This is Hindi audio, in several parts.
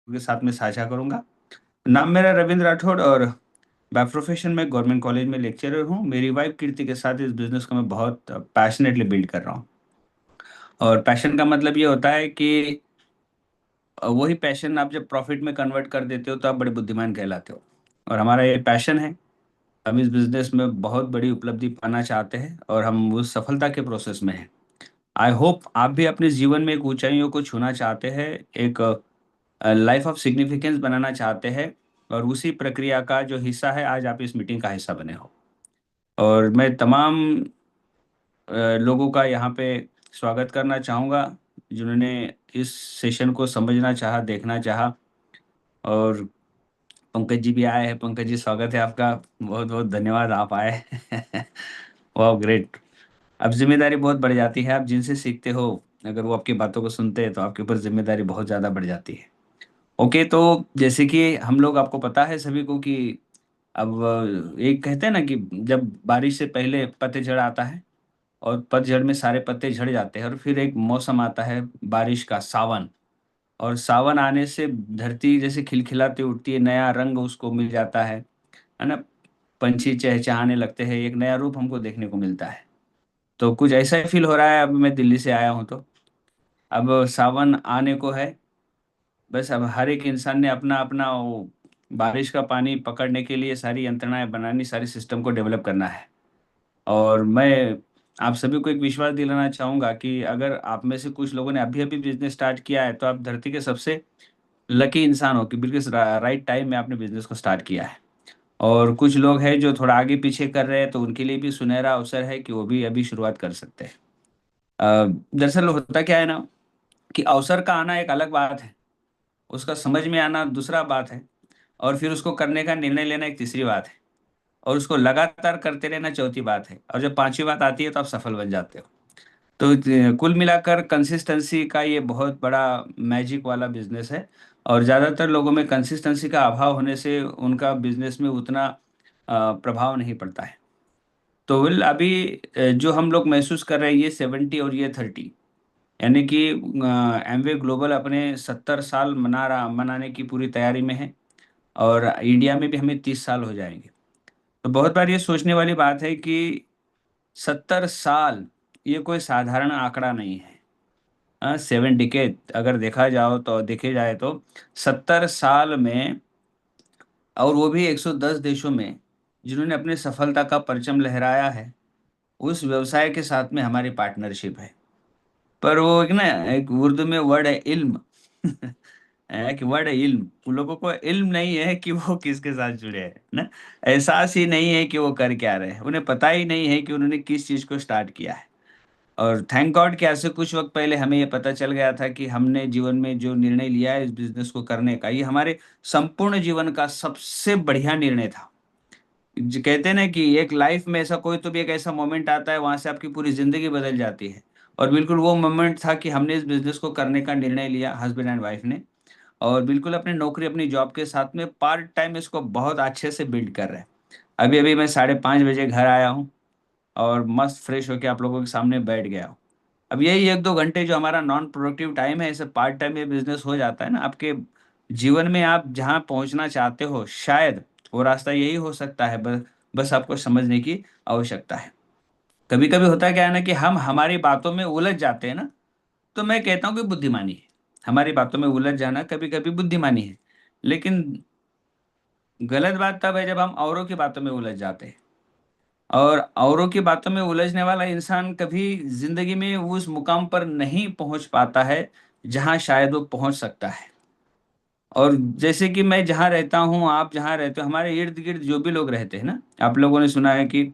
के साथ में साझा करूंगा। नाम मेरा रविंद्र राठौड़ और बाय प्रोफेशन में गवर्नमेंट कॉलेज में लेक्चरर हूँ। मेरी वाइफ कीर्ति के साथ इस बिजनेस को मैं बहुत पैशनेटली बिल्ड कर रहा हूँ। और पैशन का मतलब ये होता है कि वही पैशन आप जब प्रॉफिट में कन्वर्ट कर देते हो तो आप बड़े बुद्धिमान कहलाते हो। और हमारा ये पैशन है। हम इस बिजनेस में बहुत बड़ी उपलब्धि पाना चाहते हैं और हम उस सफलता के प्रोसेस में हैं। आई होप आप भी अपने जीवन में एक ऊंचाइयों को छूना चाहते हैं, एक लाइफ ऑफ सिग्निफिकेंस बनाना चाहते हैं। और उसी प्रक्रिया का जो हिस्सा है, आज आप इस मीटिंग का हिस्सा बने हो। और मैं तमाम लोगों का यहाँ पे स्वागत करना चाहूँगा जिन्होंने इस सेशन को समझना चाहा, देखना चाहा। और पंकज जी भी आए हैं। पंकज जी, स्वागत है आपका। बहुत बहुत धन्यवाद, आप आए। वाह, ग्रेट। अब जिम्मेदारी बहुत बढ़ जाती है। आप जिनसे सीखते हो, अगर वो आपकी बातों को सुनते हैं तो आपके ऊपर जिम्मेदारी बहुत ज़्यादा बढ़ जाती है। ओके, तो जैसे कि हम लोग, आपको पता है सभी को कि अब एक कहते हैं ना कि जब बारिश से पहले पतझड़ आता है और पतझड़ में सारे पत्ते झड़ जाते हैं, और फिर एक मौसम आता है बारिश का, सावन। और सावन आने से धरती जैसे खिलखिलाती उठती है, नया रंग उसको मिल जाता है ना। पंछी चहचहाने लगते हैं, एक नया रूप हमको देखने को मिलता है। तो कुछ ऐसा ही फील हो रहा है। अब मैं दिल्ली से आया हूँ तो अब सावन आने को है। बस अब हर एक इंसान ने अपना अपना वो बारिश का पानी पकड़ने के लिए सारी यंत्रणाएं बनानी, सारी सिस्टम को डेवलप करना है। और मैं आप सभी को एक विश्वास दिलाना चाहूंगा कि अगर आप में से कुछ लोगों ने अभी अभी बिजनेस स्टार्ट किया है तो आप धरती के सबसे लकी इंसान हो कि बिल्कुल राइट टाइम में आपने बिजनेस को स्टार्ट किया है। और कुछ लोग हैं जो थोड़ा आगे पीछे कर रहे हैं, तो उनके लिए भी सुनहरा अवसर है कि वो भी अभी शुरुआत कर सकते हैं। दरअसल होता क्या है ना कि अवसर का आना एक अलग बात है, उसका समझ में आना दूसरा बात है, और फिर उसको करने का निर्णय लेना एक तीसरी बात है, और उसको लगातार करते रहना चौथी बात है, और जब पांचवी बात आती है तो आप सफल बन जाते हो। तो कुल मिलाकर कंसिस्टेंसी का ये बहुत बड़ा मैजिक वाला बिजनेस है। और ज़्यादातर लोगों में कंसिस्टेंसी का अभाव होने से उनका बिजनेस में उतना प्रभाव नहीं पड़ता है। तो विल अभी जो हम लोग महसूस कर रहे हैं, ये 70 और ये 30, यानी कि एमवे ग्लोबल अपने 70 साल मनाने की पूरी तैयारी में है। और इंडिया में भी हमें 30 साल हो जाएंगे। तो बहुत बार ये सोचने वाली बात है कि 70 साल ये कोई साधारण आंकड़ा नहीं है। 7 डिकेड अगर देखा जाओ तो देखे जाए तो 70 साल में, और वो भी 110 देशों में, जिन्होंने अपनी सफलता का परचम लहराया है, उस व्यवसाय के साथ में हमारी पार्टनरशिप है। पर वो एक ना, एक उर्दू में वर्ड है इल्म। है कि वर्ड है इल्म। उन लोगों को इल्म नहीं है कि वो किसके साथ जुड़े हैं ना। एहसास ही नहीं है कि वो कर क्या रहे हैं, उन्हें पता ही नहीं है कि उन्होंने किस चीज को स्टार्ट किया है। और थैंक गॉड कि आज से कुछ वक्त पहले हमें ये पता चल गया था कि हमने जीवन में जो निर्णय लिया है इस बिजनेस को करने का, ये हमारे संपूर्ण जीवन का सबसे बढ़िया निर्णय था। जो कहते हैं ना कि एक लाइफ में ऐसा कोई तो भी एक ऐसा मोमेंट आता है, वहां से आपकी पूरी जिंदगी बदल जाती है। और बिल्कुल वो मोमेंट था कि हमने इस बिजनेस को करने का निर्णय लिया, हस्बैंड एंड वाइफ ने। और बिल्कुल अपनी नौकरी, अपनी जॉब के साथ में पार्ट टाइम इसको बहुत अच्छे से बिल्ड कर रहे हैं। अभी अभी मैं 5:30 बजे घर आया हूँ और मस्त फ्रेश होके आप लोगों के सामने बैठ गया हूँ। अब यही 1-2 घंटे जो हमारा नॉन प्रोडक्टिव टाइम है, ऐसे पार्ट टाइम ये बिजनेस हो जाता है ना आपके जीवन में। आप जहाँ पहुँचना चाहते हो, शायद वो रास्ता यही हो सकता है। बस बस आपको समझने की आवश्यकता है। कभी कभी होता क्या है ना कि हम हमारी बातों में उलझ जाते हैं ना। तो मैं कहता हूँ कि बुद्धिमानी है। हमारी बातों में उलझ जाना कभी कभी बुद्धिमानी है। लेकिन गलत बात तब है जब हम औरों की बातों में उलझ जाते हैं। और औरों की बातों में उलझने वाला इंसान कभी जिंदगी में उस मुकाम पर नहीं पहुंच पाता है जहां शायद वो पहुंच सकता है। और जैसे कि मैं जहाँ रहता हूँ, आप जहाँ रहते हो, हमारे इर्द गिर्द जो भी लोग रहते हैं ना, आप लोगों ने सुना है कि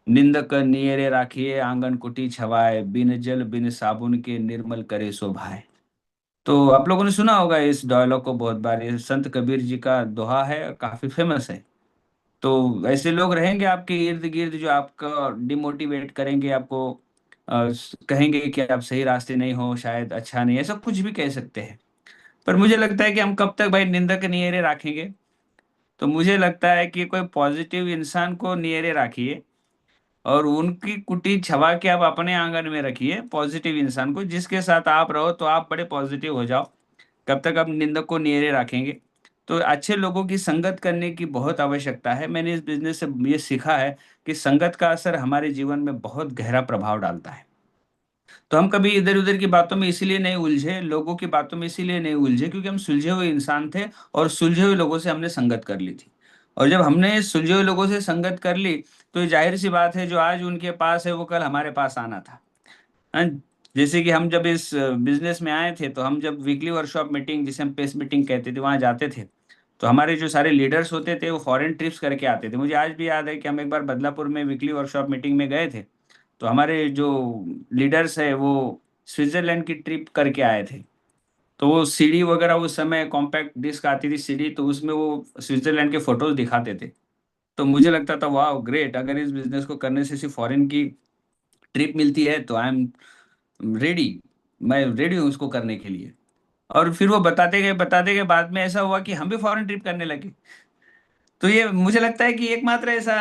निंदक नियरे राखिए आंगन कुटी छवाए, बिन जल बिन साबुन के निर्मल करे शोभाए। तो आप लोगों ने सुना होगा इस डायलॉग को बहुत बार। ये संत कबीर जी का दोहा है, काफी फेमस है। तो ऐसे लोग रहेंगे आपके इर्द गिर्द जो आपका डिमोटिवेट करेंगे, आपको कहेंगे कि आप सही रास्ते नहीं हो, शायद अच्छा नहीं है, सब कुछ भी कह सकते हैं। पर मुझे लगता है कि हम कब तक भाई निंदा के नियरे रखेंगे। तो मुझे लगता है कि कोई पॉजिटिव इंसान को नियरे रखिए और उनकी कुटी छवा के आप अपने आंगन में रखिए। पॉजिटिव इंसान को जिसके साथ आप रहो तो आप बड़े पॉजिटिव हो जाओ। कब तक आप निंदक को नीरे रखेंगे? तो अच्छे लोगों की संगत करने की बहुत आवश्यकता है। मैंने इस बिजनेस से ये सीखा है कि संगत का असर हमारे जीवन में बहुत गहरा प्रभाव डालता है। तो हम कभी इधर उधर की बातों में इसीलिए नहीं उलझे, लोगों की बातों में इसीलिए नहीं उलझे क्योंकि हम सुलझे हुए इंसान थे और सुलझे हुए लोगों से हमने संगत कर ली थी। और जब हमने सुलझे हुए लोगों से संगत कर ली, तो ये जाहिर सी बात है, जो आज उनके पास है वो कल हमारे पास आना था। हाँ, जैसे कि हम जब इस बिजनेस में आए थे, तो हम जब वीकली वर्कशॉप मीटिंग, जिसे हम पेस मीटिंग कहते थे, वहाँ जाते थे, तो हमारे जो सारे लीडर्स होते थे वो फॉरेन ट्रिप्स करके आते थे। मुझे आज भी याद है कि हम एक बार बदलापुर में वीकली वर्कशॉप मीटिंग में गए थे, तो हमारे जो लीडर्स है वो स्विट्जरलैंड की ट्रिप करके आए थे। तो वो सीडी वगैरह, उस समय कॉम्पैक्ट डिस्क आती थी सीडी, तो उसमें वो स्विट्जरलैंड के फोटोज दिखाते थे। तो मुझे लगता था वाह ग्रेट, अगर इस बिजनेस को करने से सिर्फ फॉरेन की ट्रिप मिलती है तो आई एम रेडी, मैं रेडी हूँ उसको करने के लिए। और फिर वो बताते गए, बाद में ऐसा हुआ कि हम भी फॉरेन ट्रिप करने लगे। तो ये मुझे लगता है कि एकमात्र ऐसा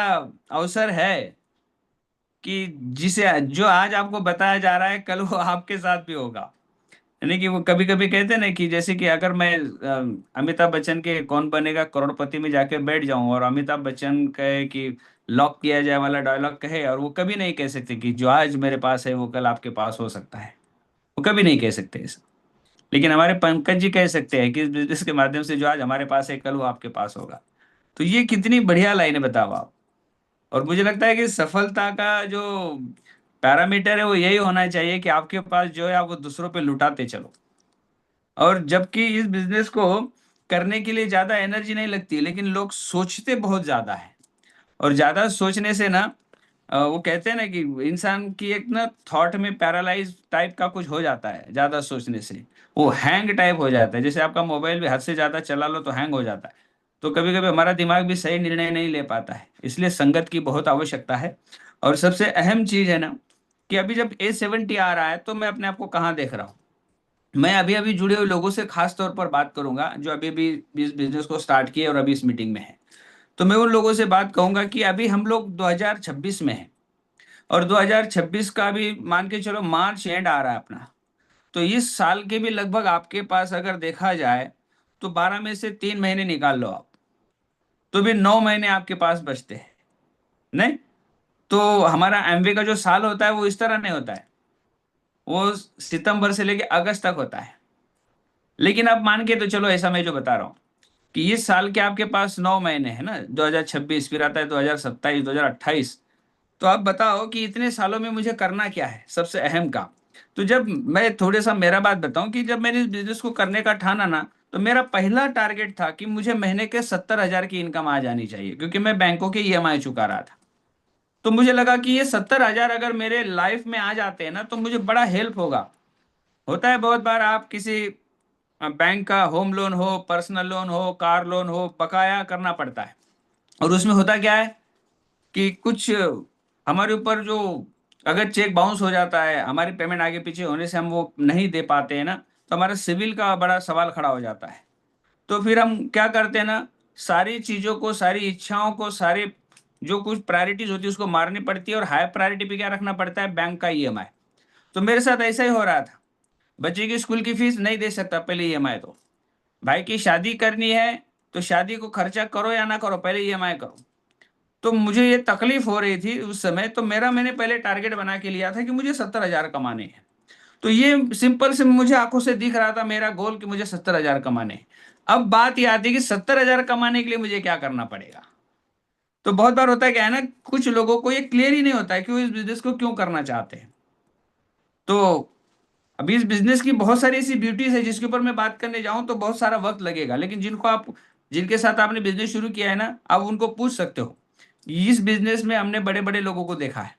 अवसर है कि जिसे जो आज आपको बताया जा रहा है, कल वो आपके साथ भी होगा। यानी कि वो कभी कभी कहते हैं ना कि जैसे कि अगर मैं अमिताभ बच्चन के कौन बनेगा करोड़पति में जाके बैठ जाऊं और अमिताभ बच्चन कहे कि लॉक किया जाए वाला डायलॉग कहे, और वो कभी नहीं कह सकते कि जो आज मेरे पास है वो कल आपके पास हो सकता है। वो कभी नहीं कह सकते ऐसा। लेकिन हमारे पंकज जी कह सकते हैं कि इस बिजनेस के माध्यम से जो आज हमारे पास है कल वो आपके पास होगा। तो ये कितनी बढ़िया लाइन है, बताओ आप। और मुझे लगता है कि सफलता का जो पैरामीटर है वो यही होना चाहिए कि आपके पास जो है आप वो दूसरों पे लुटाते चलो। और जबकि इस बिजनेस को करने के लिए ज्यादा एनर्जी नहीं लगती, लेकिन लोग सोचते बहुत ज्यादा है। और ज्यादा सोचने से ना, वो कहते हैं ना कि इंसान की एक ना थॉट में पैरालाइज टाइप का कुछ हो जाता है ज्यादा सोचने से। वो हैंग टाइप हो जाता है, जैसे आपका मोबाइल भी हद से ज्यादा चला लो तो हैंग हो जाता है। तो कभी कभी हमारा दिमाग भी सही निर्णय नहीं ले पाता है, इसलिए संगत की बहुत आवश्यकता है। और सबसे अहम चीज है ना कि अभी जब A70 आ रहा है, तो मैं अपने आप को कहाँ देख रहा हूँ। मैं अभी अभी जुड़े हुए लोगों से खास तौर पर बात करूंगा जो अभी अभी इस बिजनेस को स्टार्ट किए और अभी इस मीटिंग में है। तो मैं उन लोगों से बात कहूंगा कि अभी हम लोग 2026 में हैं, और 2026 का भी मान के चलो मार्च एंड आ रहा है अपना। तो इस साल के भी लगभग आपके पास अगर देखा जाए तो 12 में से 3 महीने निकाल लो आप, तो भी 9 महीने आपके पास बचते हैं। नहीं, तो हमारा एमवे का जो साल होता है वो इस तरह नहीं होता है, वो सितंबर से लेके अगस्त तक होता है। लेकिन अब मान के तो चलो ऐसा मैं जो बता रहा हूँ कि इस साल के आपके पास 9 महीने है ना, 2026 फिर आता है 2027, 2028। तो आप बताओ कि इतने सालों में मुझे करना क्या है सबसे अहम काम। तो जब मैं थोड़े सा मेरा बात बताऊं कि जब मैंने इस बिजनेस को करने का ठाना ना, तो मेरा पहला टारगेट था कि मुझे महीने के 70,000 की इनकम आ जानी चाहिए, क्योंकि मैं बैंकों के EMI चुका रहा था। तो मुझे लगा कि ये 70,000 अगर मेरे लाइफ में आ जाते हैं ना तो मुझे बड़ा हेल्प होगा। होता है बहुत बार आप किसी बैंक का होम लोन हो, पर्सनल लोन हो, कार लोन हो, बकाया करना पड़ता है। और उसमें होता क्या है कि कुछ हमारे ऊपर जो, अगर चेक बाउंस हो जाता है, हमारी पेमेंट आगे पीछे होने से हम वो नहीं दे पाते हैं ना, तो हमारा सिविल का बड़ा सवाल खड़ा हो जाता है। तो फिर हम क्या करते हैं ना, सारी चीजों को, सारी इच्छाओं को, सारे जो कुछ प्रायोरिटीज होती है उसको मारनी पड़ती है, और हाई प्रायोरिटी पे क्या रखना पड़ता है, बैंक का EMI। तो मेरे साथ ऐसा ही हो रहा था। बच्चे की स्कूल की फीस नहीं दे सकता पहले EMI दो, भाई की शादी करनी है तो शादी को खर्चा करो या ना करो, पहले EMI करो। तो मुझे ये तकलीफ हो रही थी उस समय, तो मैंने पहले टारगेट बना के लिया था कि मुझे 70,000 कमाने हैं। तो ये सिंपल से मुझे आंखों से दिख रहा था मेरा गोल कि मुझे 70,000 कमाने हैं। अब बात ये आती है कि 70,000 कमाने के लिए मुझे क्या करना पड़ेगा। तो बहुत बार होता है क्या है ना, कुछ लोगों को ये क्लियर ही नहीं होता है कि वो इस बिजनेस को क्यों करना चाहते हैं। तो अभी इस बिजनेस की बहुत सारी ऐसी ब्यूटीज है जिसके ऊपर मैं बात करने जाऊं तो बहुत सारा वक्त लगेगा, लेकिन जिनके साथ आपने बिजनेस शुरू किया है ना, आप उनको पूछ सकते हो। इस बिजनेस में हमने बड़े बड़े लोगों को देखा है,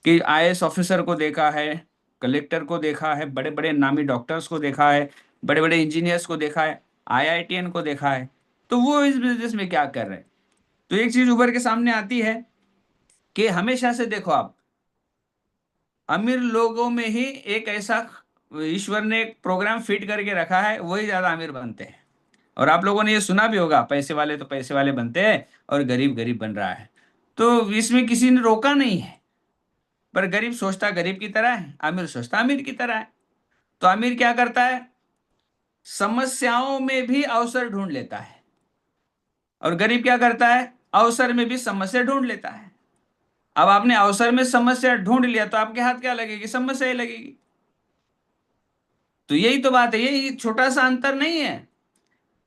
कि IAS ऑफिसर को देखा है, कलेक्टर को देखा है, बड़े बड़े नामी डॉक्टर्स को देखा है, बड़े बड़े इंजीनियर्स को देखा है, IITN को देखा है। तो वो इस बिजनेस में क्या कर रहे हैं। तो एक चीज उभर के सामने आती है कि हमेशा से देखो आप, अमीर लोगों में ही एक ऐसा ईश्वर ने एक प्रोग्राम फिट करके रखा है, वही ज्यादा अमीर बनते हैं। और आप लोगों ने ये सुना भी होगा, पैसे वाले तो पैसे वाले बनते हैं और गरीब गरीब बन रहा है। तो इसमें किसी ने रोका नहीं है। पर गरीब सोचता गरीब की तरह है, अमीर सोचता अमीर की तरह है। तो अमीर क्या करता है, समस्याओं में भी अवसर ढूंढ लेता है, और गरीब क्या करता है, अवसर में भी समस्या ढूंढ लेता है। अब आपने अवसर में समस्या ढूंढ लिया तो आपके हाथ क्या लगेगी, समस्या ही लगेगी। तो यही तो बात है, ये छोटा सा अंतर नहीं है।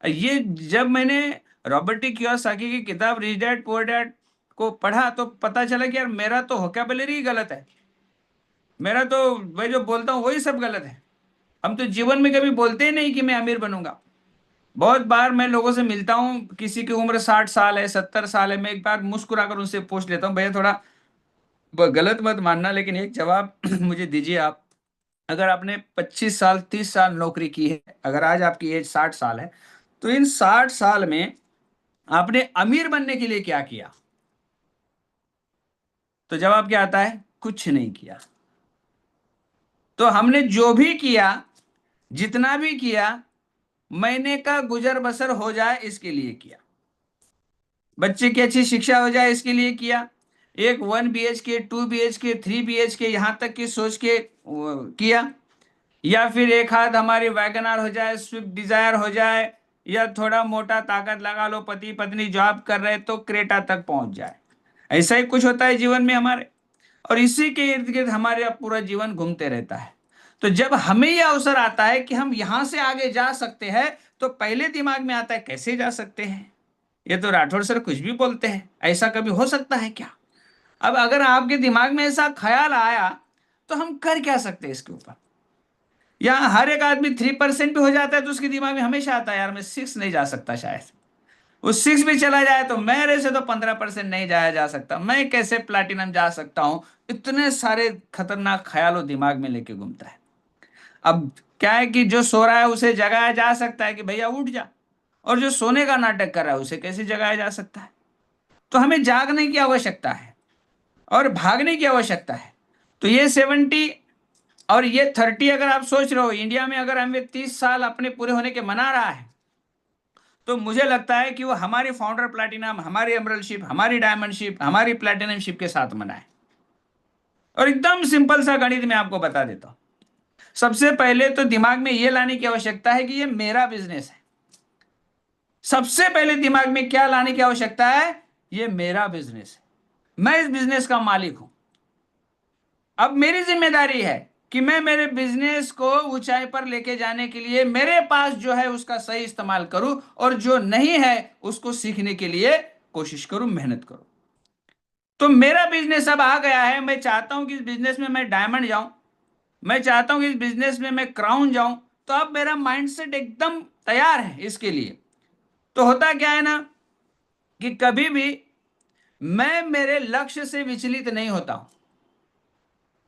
ये जब मैंने रॉबर्ट टी कियोसाकी की किताब रिच डैड पुअर डैड को पढ़ा तो पता चला कि यार मेरा तो वोकैबुलरी ही गलत है। मेरा तो मैं जो बोलता हूँ वही सब गलत है। हम तो जीवन में कभी बोलते ही नहीं कि मैं अमीर बनूंगा। बहुत बार मैं लोगों से मिलता हूँ, किसी की उम्र 60 साल है, 70 साल है, मैं एक बार मुस्कुराकर उनसे पूछ लेता हूँ, भैया थोड़ा गलत मत मानना लेकिन एक जवाब मुझे दीजिए आप। अगर आपने 25 साल 30 साल नौकरी की है, अगर आज आपकी एज 60 साल है, तो इन 60 साल में आपने अमीर बनने के लिए क्या किया? तो जवाब क्या आता है, कुछ नहीं किया। तो हमने जो भी किया, जितना भी किया, महीने का गुजर बसर हो जाए इसके लिए किया, बच्चे की अच्छी शिक्षा हो जाए इसके लिए किया, एक 1 BHK 2 BHK 3 BHK यहां तक की सोच के किया, या फिर एक हाथ हमारी वैगनार हो जाए, स्विफ्ट डिजायर हो जाए, या थोड़ा मोटा ताकत लगा लो, पति पत्नी जॉब कर रहे तो क्रेटा तक पहुंच जाए। ऐसा ही कुछ होता है जीवन में हमारे, और इसी के इर्द गिर्द हमारे अब पूरा जीवन घूमते रहता है। तो जब हमें यह अवसर आता है कि हम यहां से आगे जा सकते हैं, तो पहले दिमाग में आता है कैसे जा सकते हैं। ये तो राठौर सर कुछ भी बोलते हैं, ऐसा कभी हो सकता है क्या? अब अगर आपके दिमाग में ऐसा ख्याल आया तो हम कर क्या सकते हैं इसके ऊपर? या हर एक आदमी 3% भी हो जाता है तो उसके दिमाग में हमेशा आता है यार मैं 6 नहीं जा सकता, शायद वो 6 भी चला जाए तो मेरे से तो 15% नहीं जाया जा सकता, मैं कैसे प्लैटिनम जा सकता हूं। इतने सारे खतरनाक ख्यालों दिमाग में लेके घूमता है। अब क्या है कि जो सो रहा है उसे जगाया जा सकता है कि भैया उठ जा, और जो सोने का नाटक कर रहा है उसे कैसे जगाया जा सकता है? तो हमें जागने की आवश्यकता है और भागने की आवश्यकता है। तो ये 70 और ये 30, अगर आप सोच रहे हो इंडिया में अगर हमें 30 साल अपने पूरे होने के मना रहा है, तो मुझे लगता है कि वो हमारी फाउंडर प्लैटिनम, हमारी एमरल्डशिप, हमारी डायमंडशिप, हमारी प्लैटिनमशिप के साथ मनाए। और एकदम सिंपल सा गणित मैं आपको बता देता हूं। सबसे पहले तो दिमाग में यह लाने की आवश्यकता है कि ये मेरा बिजनेस है। सबसे पहले दिमाग में क्या लाने की आवश्यकता है, ये मेरा बिजनेस है, मैं इस बिजनेस का मालिक हूं। अब मेरी जिम्मेदारी है कि मैं मेरे बिजनेस को ऊंचाई पर लेके जाने के लिए मेरे पास जो है उसका सही इस्तेमाल करूं, और जो नहीं है उसको सीखने के लिए कोशिश करूं, मेहनत करूं। तो मेरा बिजनेस अब आ गया है, मैं चाहता हूं कि इस बिजनेस में मैं डायमंड जाऊं, मैं चाहता हूं कि इस बिजनेस में मैं क्राउन जाऊं। तो अब मेरा माइंडसेट एकदम तैयार है इसके लिए। तो होता क्या है ना, कि कभी भी मैं मेरे लक्ष्य से विचलित नहीं होता हूं।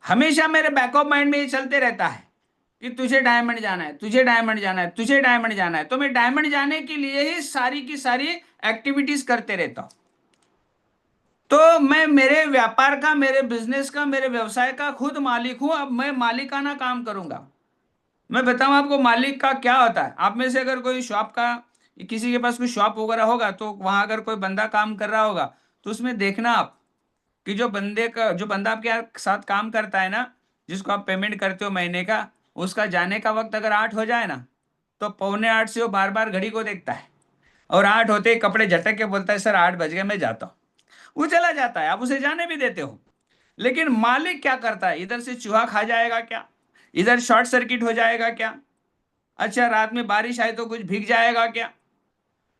हमेशा मेरे बैक ऑफ माइंड में ये चलते रहता है कि तुझे डायमंड जाना है, तुझे डायमंड जाना है, तुझे डायमंड जाना है। तो मैं डायमंड जाने के लिए ही सारी की सारी एक्टिविटीज करते रहता हूं। तो मैं मेरे व्यापार का, मेरे बिजनेस का, मेरे व्यवसाय का खुद मालिक हूं। अब मैं मालिकाना काम करूंगा। मैं बताऊं आपको मालिक का क्या होता है। आप में से अगर कोई शॉप का, किसी के पास कोई शॉप वगैरह होगा, तो वहां अगर कोई बंदा काम कर रहा होगा, तो उसमें देखना आप कि जो बंदा आपके साथ काम करता है ना, जिसको आप पेमेंट करते हो महीने का, उसका जाने का वक्त अगर 8 हो जाए ना, तो 7:45 से वो बार बार घड़ी को देखता है, और 8 होते ही कपड़े झटक के बोलता है सर 8 बज गए मैं जाता हूँ। वो चला जाता है, आप उसे जाने भी देते हो। लेकिन मालिक क्या करता है, इधर से चूहा खा जाएगा क्या, इधर शॉर्ट सर्किट हो जाएगा क्या, अच्छा रात में बारिश आए तो कुछ भीग जाएगा क्या,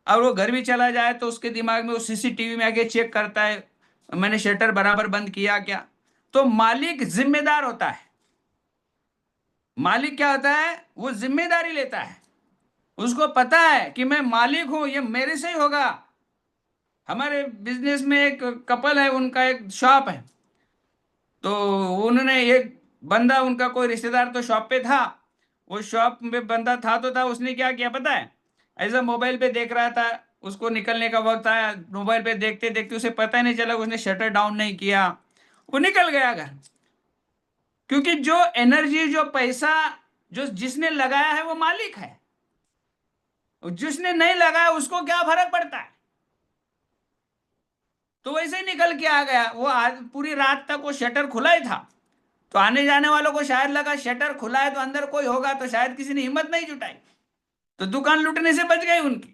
और वो घर भी चला जाए तो उसके दिमाग में वो सीसीटीवी में आके चेक करता है मैंने शटर बराबर बंद किया क्या। तो मालिक जिम्मेदार होता है। मालिक क्या होता है, वो जिम्मेदारी लेता है। उसको पता है कि मैं मालिक हूं, ये मेरे से ही होगा। हमारे बिजनेस में एक कपल है, उनका एक शॉप है। तो उन्होंने एक बंदा, उनका कोई रिश्तेदार तो शॉप पे था, वो शॉप में बंदा था तो था, उसने क्या किया पता है, ऐसा मोबाइल पे देख रहा था, उसको निकलने का वक्त आया, मोबाइल पे देखते देखते उसे पता ही नहीं चला, उसने शटर डाउन नहीं किया, वो निकल गया घर। क्योंकि जो एनर्जी, जो पैसा, जो जिसने लगाया है वो मालिक है, जिसने नहीं लगाया उसको क्या फर्क पड़ता है। तो वैसे ही निकल के आ गया वो। आज पूरी रात तक वो शटर खुला ही था। तो आने जाने वालों को शायद लगा शटर खुला है तो अंदर कोई होगा, तो शायद किसी ने हिम्मत नहीं जुटाई। तो दुकान लूटने से बच गई उनकी।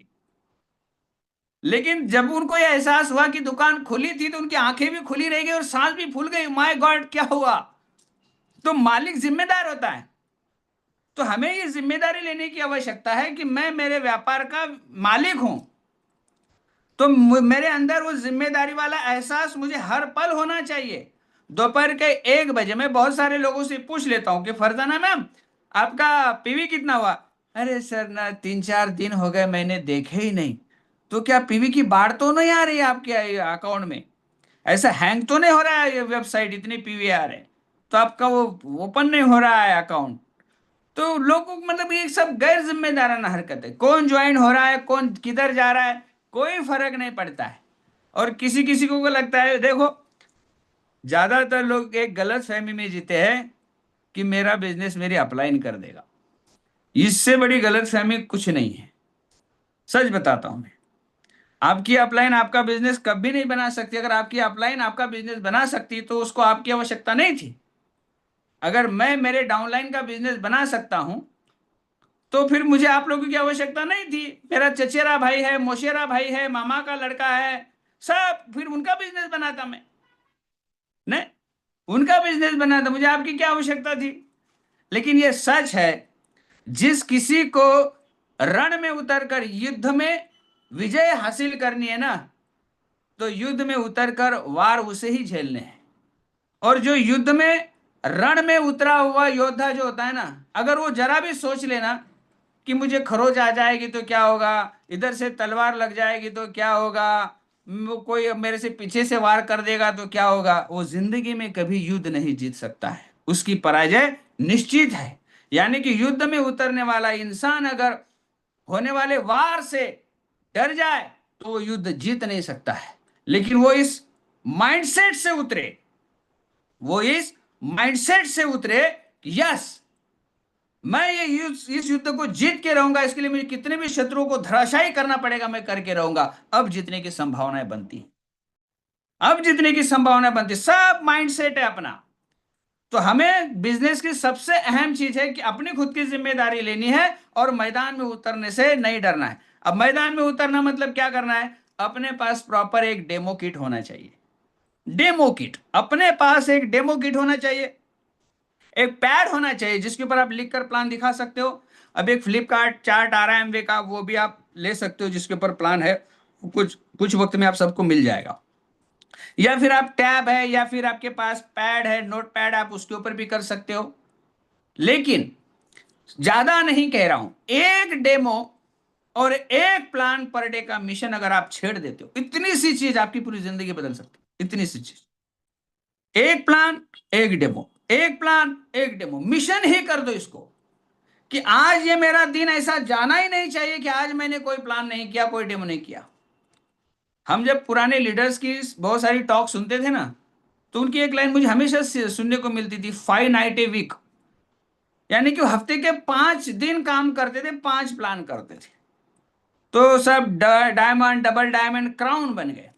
लेकिन जब उनको यह एहसास हुआ कि दुकान खुली थी तो उनकी आंखें भी खुली रह गई और सांस भी फूल गई, माय गॉड क्या हुआ। तो मालिक जिम्मेदार होता है। तो हमें ये जिम्मेदारी लेने की आवश्यकता है कि मैं मेरे व्यापार का मालिक हूं। तो मेरे अंदर वो जिम्मेदारी वाला एहसास मुझे हर पल होना चाहिए। दोपहर के 1 बजे मैं बहुत सारे लोगों से पूछ लेता हूँ कि फरजाना मैम, आपका पीवी कितना हुआ। अरे सर ना 3-4 दिन हो गए मैंने देखे ही नहीं। तो क्या पीवी की बाढ़ तो नहीं आ रही है आपके अकाउंट में? ऐसा हैंग तो नहीं हो रहा है ये वेबसाइट, इतनी पीवी आ रहे हैं तो आपका वो ओपन नहीं हो रहा है अकाउंट? तो लोगों को मतलब ये सब गैर जिम्मेदाराना हरकत है। कौन ज्वाइन हो रहा है, कौन किधर जा रहा है, कोई फर्क नहीं पड़ता है। और किसी किसी को लगता है, देखो ज्यादातर लोग एक गलत फहमी में जीते हैं कि मेरा बिजनेस मेरी अपलाइन कर देगा। इससे बड़ी गलत फहमी कुछ नहीं है। सच बताता हूं मैं, आपकी अपलाइन आपका बिजनेस कभी नहीं बना सकती। अगर आपकी अपलाइन आपका बिजनेस बना सकती तो उसको आपकी आवश्यकता नहीं थी। अगर मैं मेरे डाउनलाइन का बिजनेस बना सकता हूं तो फिर मुझे आप लोगों की आवश्यकता नहीं थी। मेरा चचेरा भाई है, मोशेरा भाई है, मामा का लड़का है, सब फिर उनका बिजनेस बनाता मैं। नहीं, उनका बिजनेस बनाता, मुझे आपकी क्या आवश्यकता थी। लेकिन ये सच है, जिस किसी को रण में उतरकर युद्ध में विजय हासिल करनी है ना, तो युद्ध में उतरकर वार उसे ही झेलने हैं। और जो युद्ध में रण में उतरा हुआ योद्धा जो होता है ना, अगर वो जरा भी सोच लेना कि मुझे खरोच आ जाएगी तो क्या होगा, इधर से तलवार लग जाएगी तो क्या होगा, वो कोई मेरे से पीछे से वार कर देगा तो क्या होगा, वो जिंदगी में कभी युद्ध नहीं जीत सकता है। उसकी पराजय निश्चित है। यानी कि युद्ध में उतरने वाला इंसान अगर होने वाले वार से डर जाए तो वो युद्ध जीत नहीं सकता है। लेकिन वो इस माइंडसेट से उतरे, वो इस माइंडसेट से उतरे कि यस, मैं ये इस युद्ध को जीत के रहूंगा, इसके लिए मुझे कितने भी शत्रुओं को धराशायी करना पड़ेगा मैं करके रहूंगा। अब जीतने की संभावनाएं बनती हैं। अब जीतने की संभावना बनती है। सब माइंडसेट है अपना। तो हमें बिजनेस की सबसे अहम चीज है कि अपनी खुद की जिम्मेदारी लेनी है और मैदान में उतरने से नहीं डरना है। अब मैदान में उतरना मतलब क्या करना है, अपने पास प्रॉपर एक डेमो किट होना चाहिए। डेमो किट, अपने पास एक डेमो किट होना चाहिए। एक पैड होना चाहिए जिसके ऊपर आप लिख कर प्लान दिखा सकते हो। अब एक फ्लिपकार्ट चार्ट आ रहा है एमवे का, वो भी आप ले सकते हो जिसके ऊपर प्लान है। कुछ कुछ वक्त में आप सबको मिल जाएगा। या फिर आप टैब है या फिर आपके पास पैड है, नोट पैड, आप उसके ऊपर भी कर सकते हो। लेकिन ज्यादा नहीं कह रहा हूं, एक डेमो और एक प्लान पर डे का मिशन अगर आप छेड़ देते हो, इतनी सी चीज आपकी पूरी जिंदगी बदल सकती है। इतनी सी चीज, एक प्लान एक डेमो, एक प्लान एक डेमो, मिशन ही कर दो इसको कि आज ये मेरा दिन ऐसा जाना ही नहीं चाहिए कि आज मैंने कोई प्लान नहीं किया, कोई डेमो नहीं किया। हम जब पुराने लीडर्स की बहुत सारी टॉक सुनते थे ना, तो उनकी एक लाइन मुझे हमेशा सुनने को मिलती थी, 5 नाइट ए वीक। यानी कि हफ्ते के 5 दिन काम करते थे, 5 प्लान करते थे। तो सब डायमंड, डबल डायमंड, क्राउन बन गए।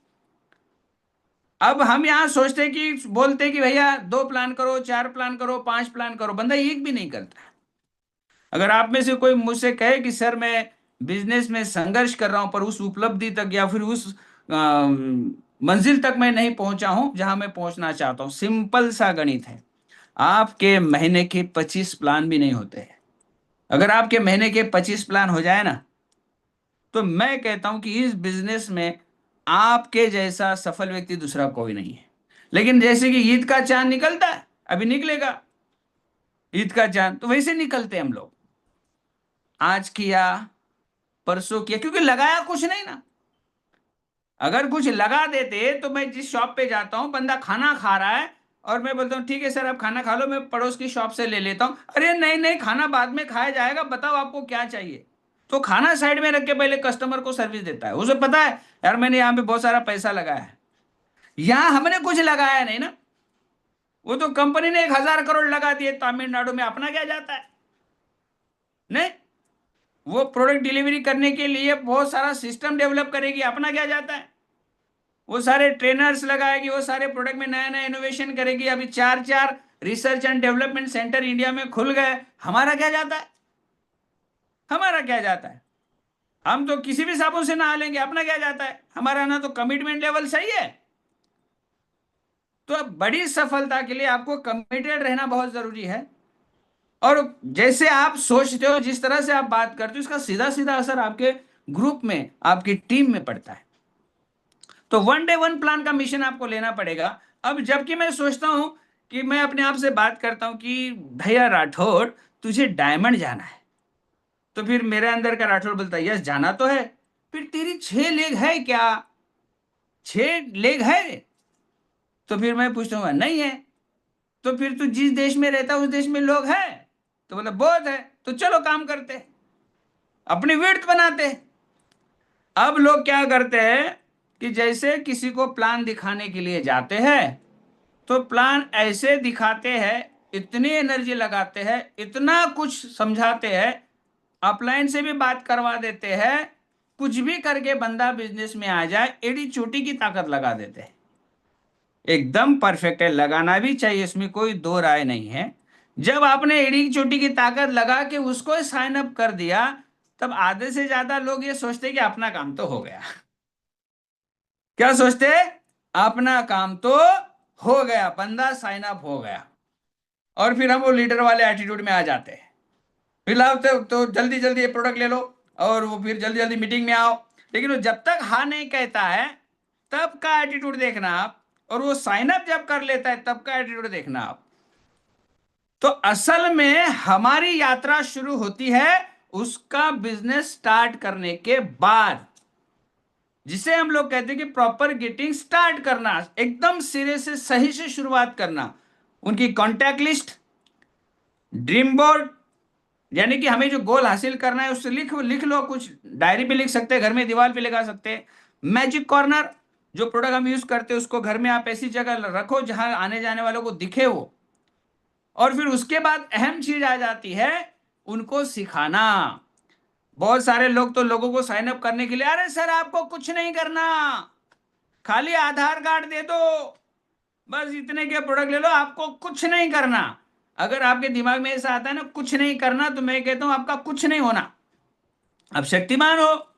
अब हम यहाँ सोचते कि बोलते कि भैया 2 प्लान करो, 4 प्लान करो, 5 प्लान करो, बंदा एक भी नहीं करता। अगर आप में से कोई मुझसे कहे कि सर मैं बिजनेस में संघर्ष कर रहा हूं पर उस उपलब्धि तक या फिर उस मंजिल तक मैं नहीं पहुंचा हूं जहां मैं पहुंचना चाहता हूं, सिंपल सा गणित है, आपके महीने के 25 प्लान भी नहीं होते हैं। अगर आपके महीने के 25 प्लान हो जाए ना, तो मैं कहता हूं कि इस बिजनेस में आपके जैसा सफल व्यक्ति दूसरा कोई नहीं है। लेकिन जैसे कि ईद का चांद निकलता है, अभी निकलेगा ईद का चांद, तो वैसे निकलते हैं हम लोग। आज किया, परसों किया, क्योंकि लगाया कुछ नहीं ना। अगर कुछ लगा देते तो मैं जिस शॉप पे जाता हूँ, बंदा खाना खा रहा है और मैं बोलता हूँ ठीक है सर आप खाना खा लो, मैं पड़ोस की शॉप से ले लेता हूँ, अरे नहीं नहीं खाना बाद में खाया जाएगा, बताओ आपको क्या चाहिए। तो खाना साइड में रख के पहले कस्टमर को सर्विस देता है। उसे पता है यार मैंने यहाँ पे बहुत सारा पैसा लगाया है, यहाँ हमने कुछ लगाया नहीं ना। वो तो कंपनी ने 1,000 करोड़ लगा दिए तमिलनाडु में, अपना क्या जाता है। नहीं, वो प्रोडक्ट डिलीवरी करने के लिए बहुत सारा सिस्टम डेवलप करेगी, अपना क्या जाता है। वो सारे ट्रेनर्स लगाएगी, वो सारे प्रोडक्ट में नया नया इनोवेशन करेगी। अभी 4-4 research and development centre India में खुल गए, हमारा क्या जाता है। हमारा क्या जाता है, हम तो किसी भी साबुन से नहा लेंगे, अपना क्या जाता है, हमारा ना तो कमिटमेंट लेवल सही है। तो अब बड़ी सफलता के लिए आपको कमिटेड रहना बहुत जरूरी है। और जैसे आप सोचते हो, जिस तरह से आप बात करते हो, इसका सीधा सीधा असर आपके ग्रुप में, आपकी टीम में पड़ता है। तो वन डे वन प्लान का मिशन आपको लेना पड़ेगा। अब जबकि मैं सोचता हूं कि मैं अपने आप से बात करता हूं कि भैया राठौड़, तुझे डायमंड जाना है, तो फिर मेरे अंदर का राठौड़ बोलता है यस जाना तो है। फिर तेरी 6 लेग है क्या, 6 लेग है? तो फिर मैं पूछता हूँ नहीं है। तो फिर तू जिस देश में रहता है उस देश में लोग हैं? तो बोला बहुत है। तो चलो काम करते, अपनी विड्थ बनाते। अब लोग क्या करते हैं कि जैसे किसी को प्लान दिखाने के लिए जाते हैं, तो प्लान ऐसे दिखाते हैं, इतनी एनर्जी लगाते हैं, इतना कुछ समझाते हैं, अपलाइन से भी बात करवा देते हैं, कुछ भी करके बंदा बिजनेस में आ जाए, एड़ी चोटी की ताकत लगा देते हैं। एकदम परफेक्ट है, लगाना भी चाहिए, इसमें कोई दो राय नहीं है। जब आपने एड़ी चोटी की ताकत लगा के उसको साइन अप कर दिया, तब आधे से ज्यादा लोग ये सोचते कि अपना काम तो हो गया। क्या सोचते? अपना काम तो हो गया, बंदा साइन अप हो गया। और फिर हम वो लीडर वाले एटीट्यूड में आ जाते हैं। फिलहाल तो जल्दी जल्दी ये प्रोडक्ट ले लो, और वो फिर जल्दी जल्दी मीटिंग में आओ। लेकिन वो जब तक हाँ नहीं कहता है तब का एटीट्यूड देखना आप, और वो साइन अप जब कर लेता है तब का एटीट्यूड देखना आप। तो असल में हमारी यात्रा शुरू होती है उसका बिजनेस स्टार्ट करने के बाद, जिसे हम लोग कहते हैं कि प्रॉपर गेटिंग स्टार्ट करना, एकदम सिरे से सही से शुरुआत करना। उनकी कॉन्टैक्ट लिस्ट, ड्रीम बोर्ड, यानी कि हमें जो गोल हासिल करना है उससे लिख लिख लो, कुछ डायरी पे लिख सकते हैं, घर में दीवार पे लगा सकते हैं। मैजिक कॉर्नर, जो प्रोडक्ट हम यूज करते हैं उसको घर में आप ऐसी जगह रखो जहां आने जाने वालों को दिखे वो। और फिर उसके बाद अहम चीज आ जाती है, उनको सिखाना। बहुत सारे लोग तो लोगों को साइन अप करने के लिए, अरे सर आपको कुछ नहीं करना, खाली आधार कार्ड दे दो, बस इतने के प्रोडक्ट ले लो, आपको कुछ नहीं करना। अगर आपके दिमाग में ऐसा आता है ना कुछ नहीं करना, तो मैं कहता हूं आपका कुछ नहीं होना। अब शक्तिमान हो,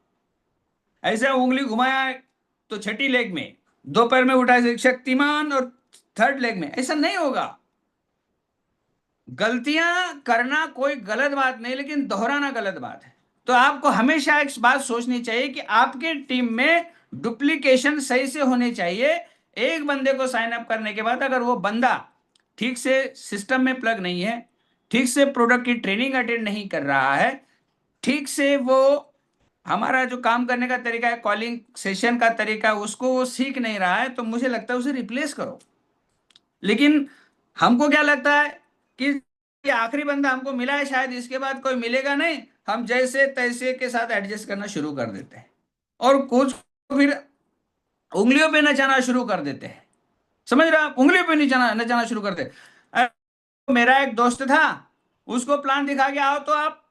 ऐसे उंगली घुमाया तो छठी लेग में, दो पैर में उठाए शक्तिमान, और थर्ड लेग में, ऐसा नहीं होगा। गलतियां करना कोई गलत बात नहीं, लेकिन दोहराना गलत बात है। तो आपको हमेशा एक बात सोचनी चाहिए कि आपके टीम में डुप्लीकेशन सही से होने चाहिए। एक बंदे को साइन अप करने के बाद अगर वो बंदा ठीक से सिस्टम में प्लग नहीं है, ठीक से प्रोडक्ट की ट्रेनिंग अटेंड नहीं कर रहा है, ठीक से वो हमारा जो काम करने का तरीका है, कॉलिंग सेशन का तरीका है, उसको वो सीख नहीं रहा है, तो मुझे लगता है उसे रिप्लेस करो। लेकिन हमको क्या लगता है कि ये आखिरी बंदा हमको मिला है, शायद इसके बाद कोई मिलेगा नहीं, हम जैसे तैसे के साथ एडजस्ट करना शुरू कर देते हैं, और कुछ फिर उंगलियों पे नचाना शुरू कर देते हैं। समझ रहे हो आप, उंगलियों पे नचाना नचाना शुरू कर दे। मेरा एक दोस्त था, उसको प्लान दिखा के आओ तो आप,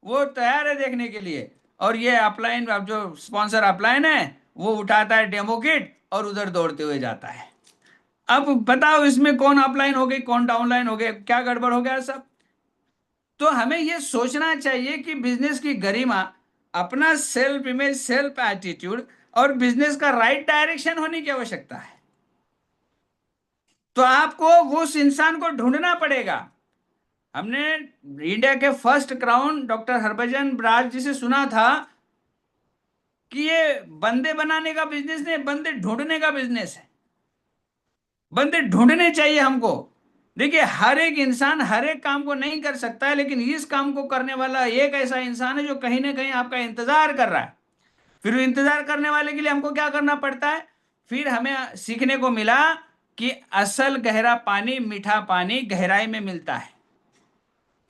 वो तैयार है देखने के लिए। और ये अपलाइन, अब जो स्पॉन्सर अपलाइन है, वो उठाता है डेमो किट और उधर दौड़ते हुए जाता है। अब बताओ इसमें कौन अपलाइन हो गई, कौन डाउनलाइन हो गया, क्या गड़बड़ हो गया सब। तो हमें यह सोचना चाहिए कि बिजनेस की गरिमा, अपना सेल्फ इमेज, सेल्फ एटीट्यूड, और बिजनेस का राइट डायरेक्शन होने की आवश्यकता है। तो आपको उस इंसान को ढूंढना पड़ेगा। हमने इंडिया के first crown doctor Harbhajan Raj ji से सुना था कि ये बंदे बनाने का बिजनेस नहीं, बंदे ढूंढने का बिजनेस है। बंदे ढूंढने चाहिए हमको। देखिए, हर एक इंसान हर एक काम को नहीं कर सकता है, लेकिन इस काम को करने वाला एक ऐसा इंसान है जो कहीं ना कहीं आपका इंतजार कर रहा है। फिर इंतजार करने वाले के लिए हमको क्या करना पड़ता है? फिर हमें सीखने को मिला कि असल गहरा पानी, मीठा पानी गहराई में मिलता है।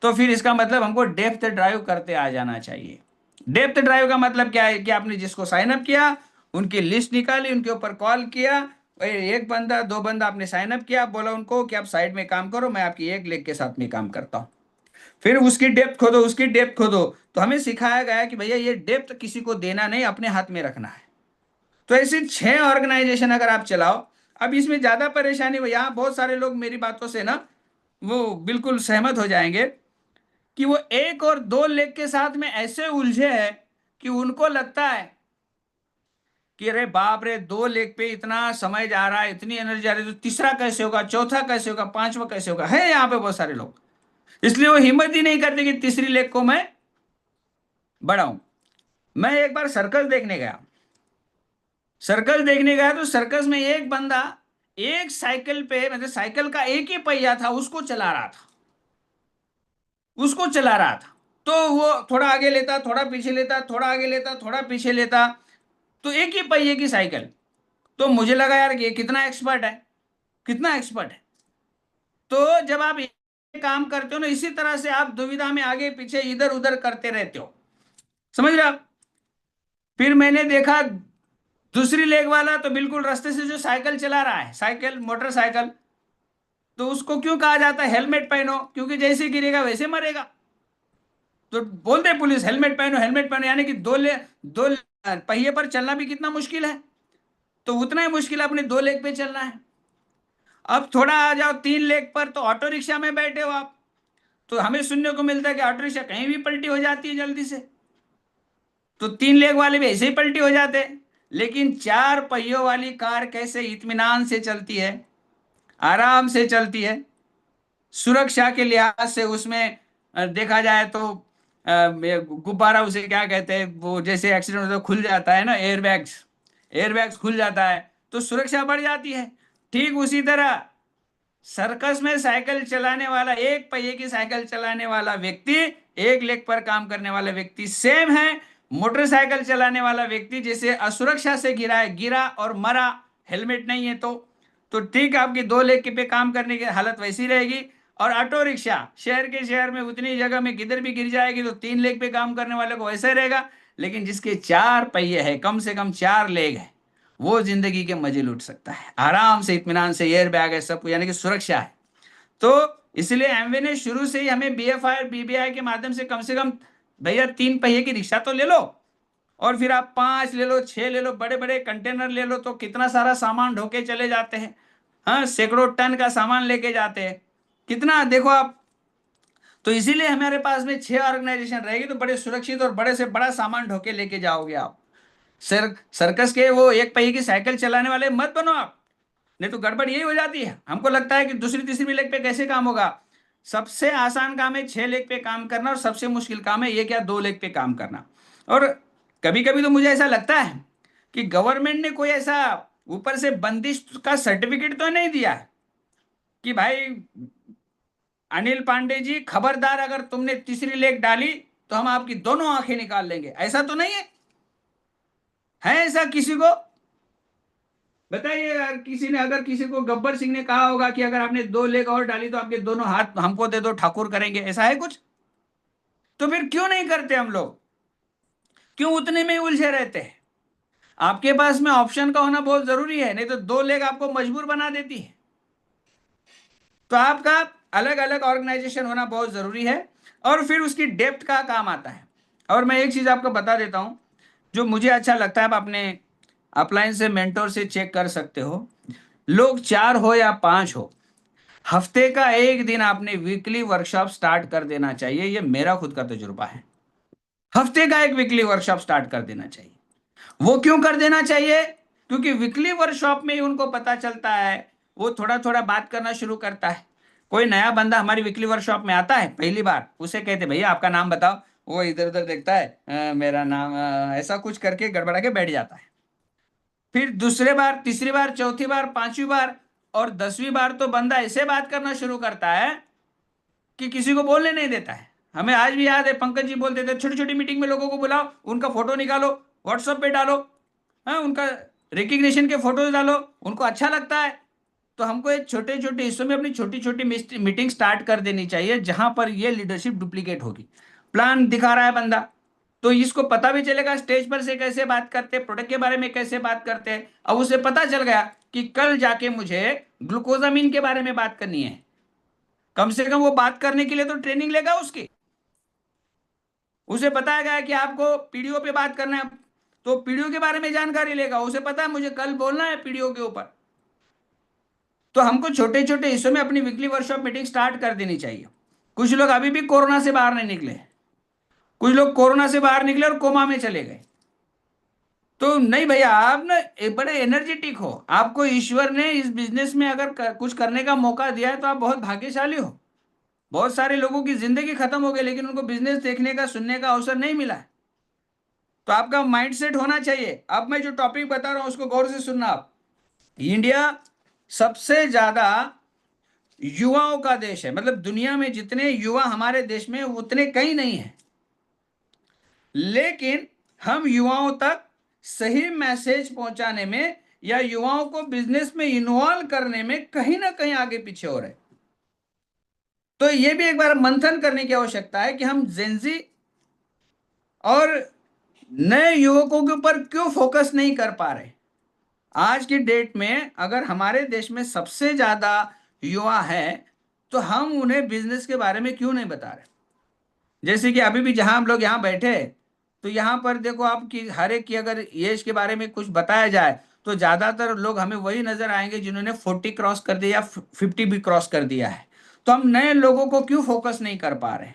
तो फिर इसका मतलब हमको डेप्थ ड्राइव करते आ जाना चाहिए। डेप्थ ड्राइव का मतलब क्या है कि आपने जिसको साइन अप किया, उनकी लिस्ट निकाली, उनके ऊपर कॉल किया, एक बंदा दो बंदा आपने साइन अप किया, बोला उनको कि आप साइड में काम करो, मैं आपकी एक लेग के साथ में काम करता हूं। फिर उसकी डेप्थ खोदो, उसकी डेप्थ खोदो। तो हमें सिखाया गया कि भैया ये डेप्थ किसी को देना नहीं, अपने हाथ में रखना है। तो ऐसी 6 ऑर्गेनाइजेशन अगर आप चलाओ, अब इसमें ज्यादा परेशानी, यहाँ बहुत सारे लोग मेरी बातों से ना वो बिल्कुल सहमत हो जाएंगे। कि वो एक और दो लेग के साथ में ऐसे उलझे हैं कि उनको लगता है कि अरे बाप रे, दो लेग पे इतना समय जा रहा है, इतनी एनर्जी जा रही है, तो तीसरा कैसे होगा, चौथा कैसे होगा, पांचवा कैसे होगा, है यहाँ पे बहुत सारे लोग। इसलिए वो हिम्मत ही नहीं करते कि तीसरी लेग को मैं बढ़ाऊं। मैं एक बार सर्कस देखने गया। सर्कस देखने गया तो सर्कस में एक बंदा एक साइकिल पे, मतलब साइकिल का एक ही पहिया था, उसको चला रहा था। उसको चला रहा था। तो वो थोड़ा आगे लेता, थोड़ा पीछे लेता, थोड़ा आगे लेता, थोड़ा पीछे लेता। तो एक ही पहिए की साइकिल। तो मुझे लगा यार कि ये कितना एक्सपर्ट है, कितना एक्सपर्ट है। तो जब आप ये काम करते हो ना, इसी तरह से आप दुविधा में आगे पीछे इधर उधर करते रहते हो। समझ रहे हो आप? फिर मैंने देखा दूसरी लेग वाला तो बिल्कुल रास्ते से जो साइकिल चला रहा है, साइकिल मोटरसाइकिल, तो उसको क्यों कहा जाता है हेलमेट पहनो, क्योंकि जैसे गिरेगा वैसे मरेगा। तो बोलते हैं पुलिस हेलमेट पहनो, हेलमेट पहनो, यानी कि दो पहिए पर चलना भी कितना मुश्किल है। तो उतना ही मुश्किल है अपने दो लेग पे चलना है। अब थोड़ा आ जाओ तीन लेग पर, तो ऑटो रिक्शा में बैठे हो आप। तो हमें सुनने को मिलता है कि ऑटो रिक्शा कहीं भी पलटी हो जाती है जल्दी से। तो तीन लेग वाले भी ऐसे ही पलटी हो जाते हैं। लेकिन चार पहियों वाली कार कैसे इत्मीनान से चलती है, आराम से चलती है। सुरक्षा के लिहाज से उसमें देखा जाए तो ये गुब्बारा उसे क्या कहते हैं, वो जैसे एक्सीडेंट होता है खुल जाता है ना, एयरबैग्स, एयरबैग्स खुल जाता है, तो सुरक्षा बढ़ जाती है। ठीक उसी तरह सर्कस में साइकिल चलाने वाला, एक पहिए की साइकिल चलाने वाला व्यक्ति, एक लेग पर काम करने वाला व्यक्ति सेम है। मोटरसाइकिल चलाने वाला व्यक्ति जैसे असुरक्षा से गिरा है, गिरा और मरा, हेलमेट नहीं है तो ठीक है, आपकी दो लेग पे काम करने की हालत वैसी रहेगी। और ऑटो रिक्शा शहर के शहर में उतनी जगह में किधर भी गिर जाएगी, तो तीन लेग पे काम करने वाले को वैसे रहेगा। लेकिन जिसके चार पहिए है, कम से कम चार लेग है, वो जिंदगी के मजे लूट सकता है आराम से, इत्मीनान से, एयर बैग है सब कुछ, यानी कि सुरक्षा है। तो इसलिए एमवे ने शुरू से ही हमें बीएफआई और बीबीआई के माध्यम से कम भैया तीन पहिए की रिक्शा तो ले लो, और फिर आप पांच ले लो, छह ले लो, बड़े बड़े कंटेनर ले लो, तो कितना सारा सामान ढोके चले जाते हैं। हाँ, सैकड़ों टन का सामान लेके जाते हैं, कितना देखो आप। तो इसीलिए हमारे पास में छह ऑर्गेनाइजेशन रहेगी, तो बड़े सुरक्षित और बड़े से बड़ा सामान ढोके लेके जाओगे आप। सर्कस के वो एक पहिए की साइकिल चलाने वाले मत बनो आप, नहीं तो गड़बड़ यही हो जाती है। हमको लगता है कि दूसरी तीसरी लेग पे कैसे काम होगा। सबसे आसान काम है छह लेग पे काम करना, और सबसे मुश्किल काम है ये क्या, दो लेग पे काम करना। और कभी कभी तो मुझे ऐसा लगता है कि गवर्नमेंट ने कोई ऐसा ऊपर से बंदिश का सर्टिफिकेट तो नहीं दिया है कि भाई अनिल पांडे जी खबरदार, अगर तुमने तीसरी लेग डाली तो हम आपकी दोनों आंखें निकाल लेंगे, ऐसा तो नहीं है। है ऐसा किसी को बताइए यार, किसी ने, अगर किसी को गब्बर सिंह ने कहा होगा कि अगर आपने दो लेग और डाली तो आपके दोनों हाथ हमको दे दो, ठाकुर करेंगे, ऐसा है कुछ? तो फिर क्यों नहीं करते हम लोग, क्यों उतने में ही उलझे रहते हैं? आपके पास में ऑप्शन का होना बहुत जरूरी है, नहीं तो दो लेग आपको मजबूर बना देती है। तो आपका अलग अलग ऑर्गेनाइजेशन होना बहुत जरूरी है, और फिर उसकी डेप्थ का काम आता है। और मैं एक चीज आपको बता देता हूं, जो मुझे अच्छा लगता है, आप अपने अपलाइन से, मेंटोर से चेक कर सकते हो। लोग चार हो या पांच हो, हफ्ते का एक दिन आपने वीकली वर्कशॉप स्टार्ट कर देना चाहिए, ये मेरा खुद का तजुर्बा है। हफ्ते का एक वीकली वर्कशॉप स्टार्ट कर देना चाहिए। वो क्यों कर देना चाहिए? क्योंकि वीकली वर्कशॉप में ही उनको पता चलता है, वो थोड़ा थोड़ा बात करना शुरू करता है। कोई नया बंदा हमारी वीकली वर्कशॉप में आता है पहली बार, उसे कहते भैया आपका नाम बताओ, वो इधर उधर देखता है, मेरा नाम ऐसा कुछ करके गड़बड़ा के बैठ जाता है। फिर दूसरे बार, तीसरी बार, चौथी बार, पांचवी बार और 10वीं बार तो बंदा ऐसे बात करना शुरू करता है कि किसी को बोलने नहीं देता है। हमें आज भी याद है, पंकज जी बोलते थे छोटी छोटी मीटिंग में लोगों को बुलाओ, उनका फोटो निकालो, व्हाट्सएप पे डालो, हाँ उनका रिकग्निशन के फोटोज डालो, उनको अच्छा लगता है। तो हमको एक छोटे छोटे हिस्सों में अपनी छोटी छोटी मीटिंग स्टार्ट कर देनी चाहिए, जहां पर ये लीडरशिप डुप्लीकेट होगी। प्लान दिखा रहा है बंदा, तो इसको पता भी चलेगा स्टेज पर से कैसे बात करते हैं, प्रोडक्ट के बारे में कैसे बात करते हैं। अब उसे पता चल गया कि कल जाके मुझे ग्लूकोजामिन के बारे में बात करनी है, कम से कम वो बात करने के लिए तो ट्रेनिंग लेगा उसकी। उसे बताया गया कि आपको पीडीओ पे बात करना है, तो पीडीओ के बारे में जानकारी लेगा, उसे पता है मुझे कल बोलना है पीडीओ के ऊपर। तो हमको छोटे छोटे हिस्सों में अपनी वीकली वर्कशॉप मीटिंग स्टार्ट कर देनी चाहिए। कुछ लोग अभी भी कोरोना से बाहर नहीं निकले, कुछ लोग कोरोना से बाहर निकले और कोमा में चले गए। तो नहीं भैया, आप ना बड़े एनर्जेटिक हो, आपको ईश्वर ने इस बिजनेस में अगर कुछ करने का मौका दिया है तो आप बहुत भाग्यशाली हो। बहुत सारे लोगों की जिंदगी खत्म हो गई लेकिन उनको बिजनेस देखने का, सुनने का अवसर नहीं मिला है। तो आपका माइंडसेट होना चाहिए। अब मैं जो टॉपिक बता रहा हूं उसको गौर से सुनना आप। इंडिया सबसे ज्यादा युवाओं का देश है, मतलब दुनिया में जितने युवा हमारे देश में उतने कहीं नहीं है। लेकिन हम युवाओं तक सही मैसेज पहुंचाने में या युवाओं को बिजनेस में इन्वॉल्व करने में कहीं ना कहीं आगे पीछे हो रहे। तो ये भी एक बार मंथन करने की आवश्यकता है कि हम जेंजी और नए युवकों के ऊपर क्यों फोकस नहीं कर पा रहे। आज की डेट में अगर हमारे देश में सबसे ज्यादा युवा है तो हम उन्हें बिजनेस के बारे में क्यों नहीं बता रहे। जैसे कि अभी भी जहां हम लोग यहाँ बैठे हैं, तो यहाँ पर देखो आपकी हर एक की अगर एज के बारे में कुछ बताया जाए तो ज्यादातर लोग हमें वही नजर आएंगे जिन्होंने 40 क्रॉस कर दिया या 50 भी क्रॉस कर दिया है। तो हम नए लोगों को क्यों फोकस नहीं कर पा रहे।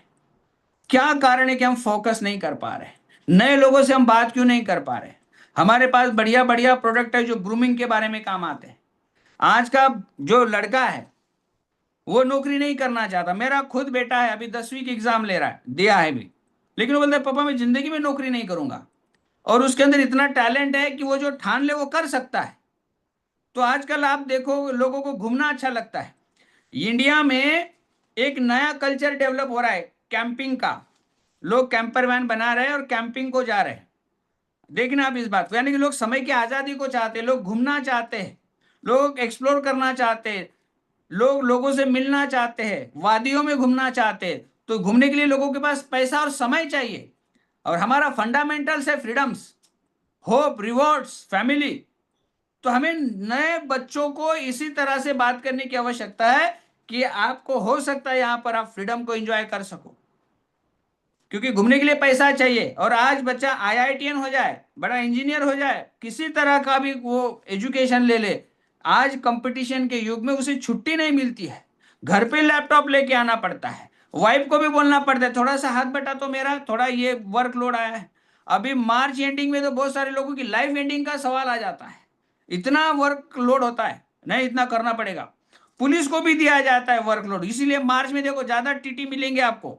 क्या कारण है कि हम फोकस नहीं कर पा रहे, नए लोगों से हम बात क्यों नहीं कर पा रहे। हमारे पास बढ़िया बढ़िया प्रोडक्ट है जो ग्रूमिंग के बारे में काम आते हैं। आज का जो लड़का है वो नौकरी नहीं करना चाहता। मेरा खुद बेटा है, अभी 10वीं की एग्जाम ले रहा है, दिया है भी, लेकिन वो बोलता है पापा मैं जिंदगी में नौकरी नहीं करूंगा। और उसके अंदर इतना टैलेंट है कि वो जो ठान ले वो कर सकता है। तो आजकल आप देखो लोगों को घूमना अच्छा लगता है। इंडिया में एक नया कल्चर डेवलप हो रहा है कैंपिंग का। लोग कैंपर वैन बना रहे हैं और कैंपिंग को जा रहे हैं। देखना आप इस बात को, यानी कि लोग समय की आजादी को चाहते हैं, लोग घूमना चाहते हैं, लोग एक्सप्लोर करना चाहते हैं, लोग लोगों से मिलना चाहते हैं, वादियों में घूमना चाहते हैं। तो घूमने के लिए लोगों के पास पैसा और समय चाहिए। और हमारा फंडामेंटल्स है फ्रीडम्स, होप, रिवॉर्ड्स, फैमिली। तो हमें नए बच्चों को इसी तरह से बात करने की आवश्यकता है कि आपको हो सकता है यहां पर आप फ्रीडम को एंजॉय कर सको, क्योंकि घूमने के लिए पैसा चाहिए। और आज बच्चा आईआईटीएन हो जाए, बड़ा इंजीनियर हो जाए, किसी तरह का भी वो एजुकेशन ले ले, आज कंपटीशन के युग में उसे छुट्टी नहीं मिलती है। घर पे लैपटॉप लेके आना पड़ता है, वाइफ को भी बोलना पड़ता है थोड़ा सा हाथ बटा, तो मेरा थोड़ा ये वर्कलोड आया है। अभी मार्च एंडिंग में तो बहुत सारे लोगों की लाइफ एंडिंग का सवाल आ जाता है, इतना वर्कलोड होता है, नहीं इतना करना पड़ेगा। पुलिस को भी दिया जाता है वर्कलोड, इसीलिए मार्च में देखो ज्यादा टीटी मिलेंगे आपको,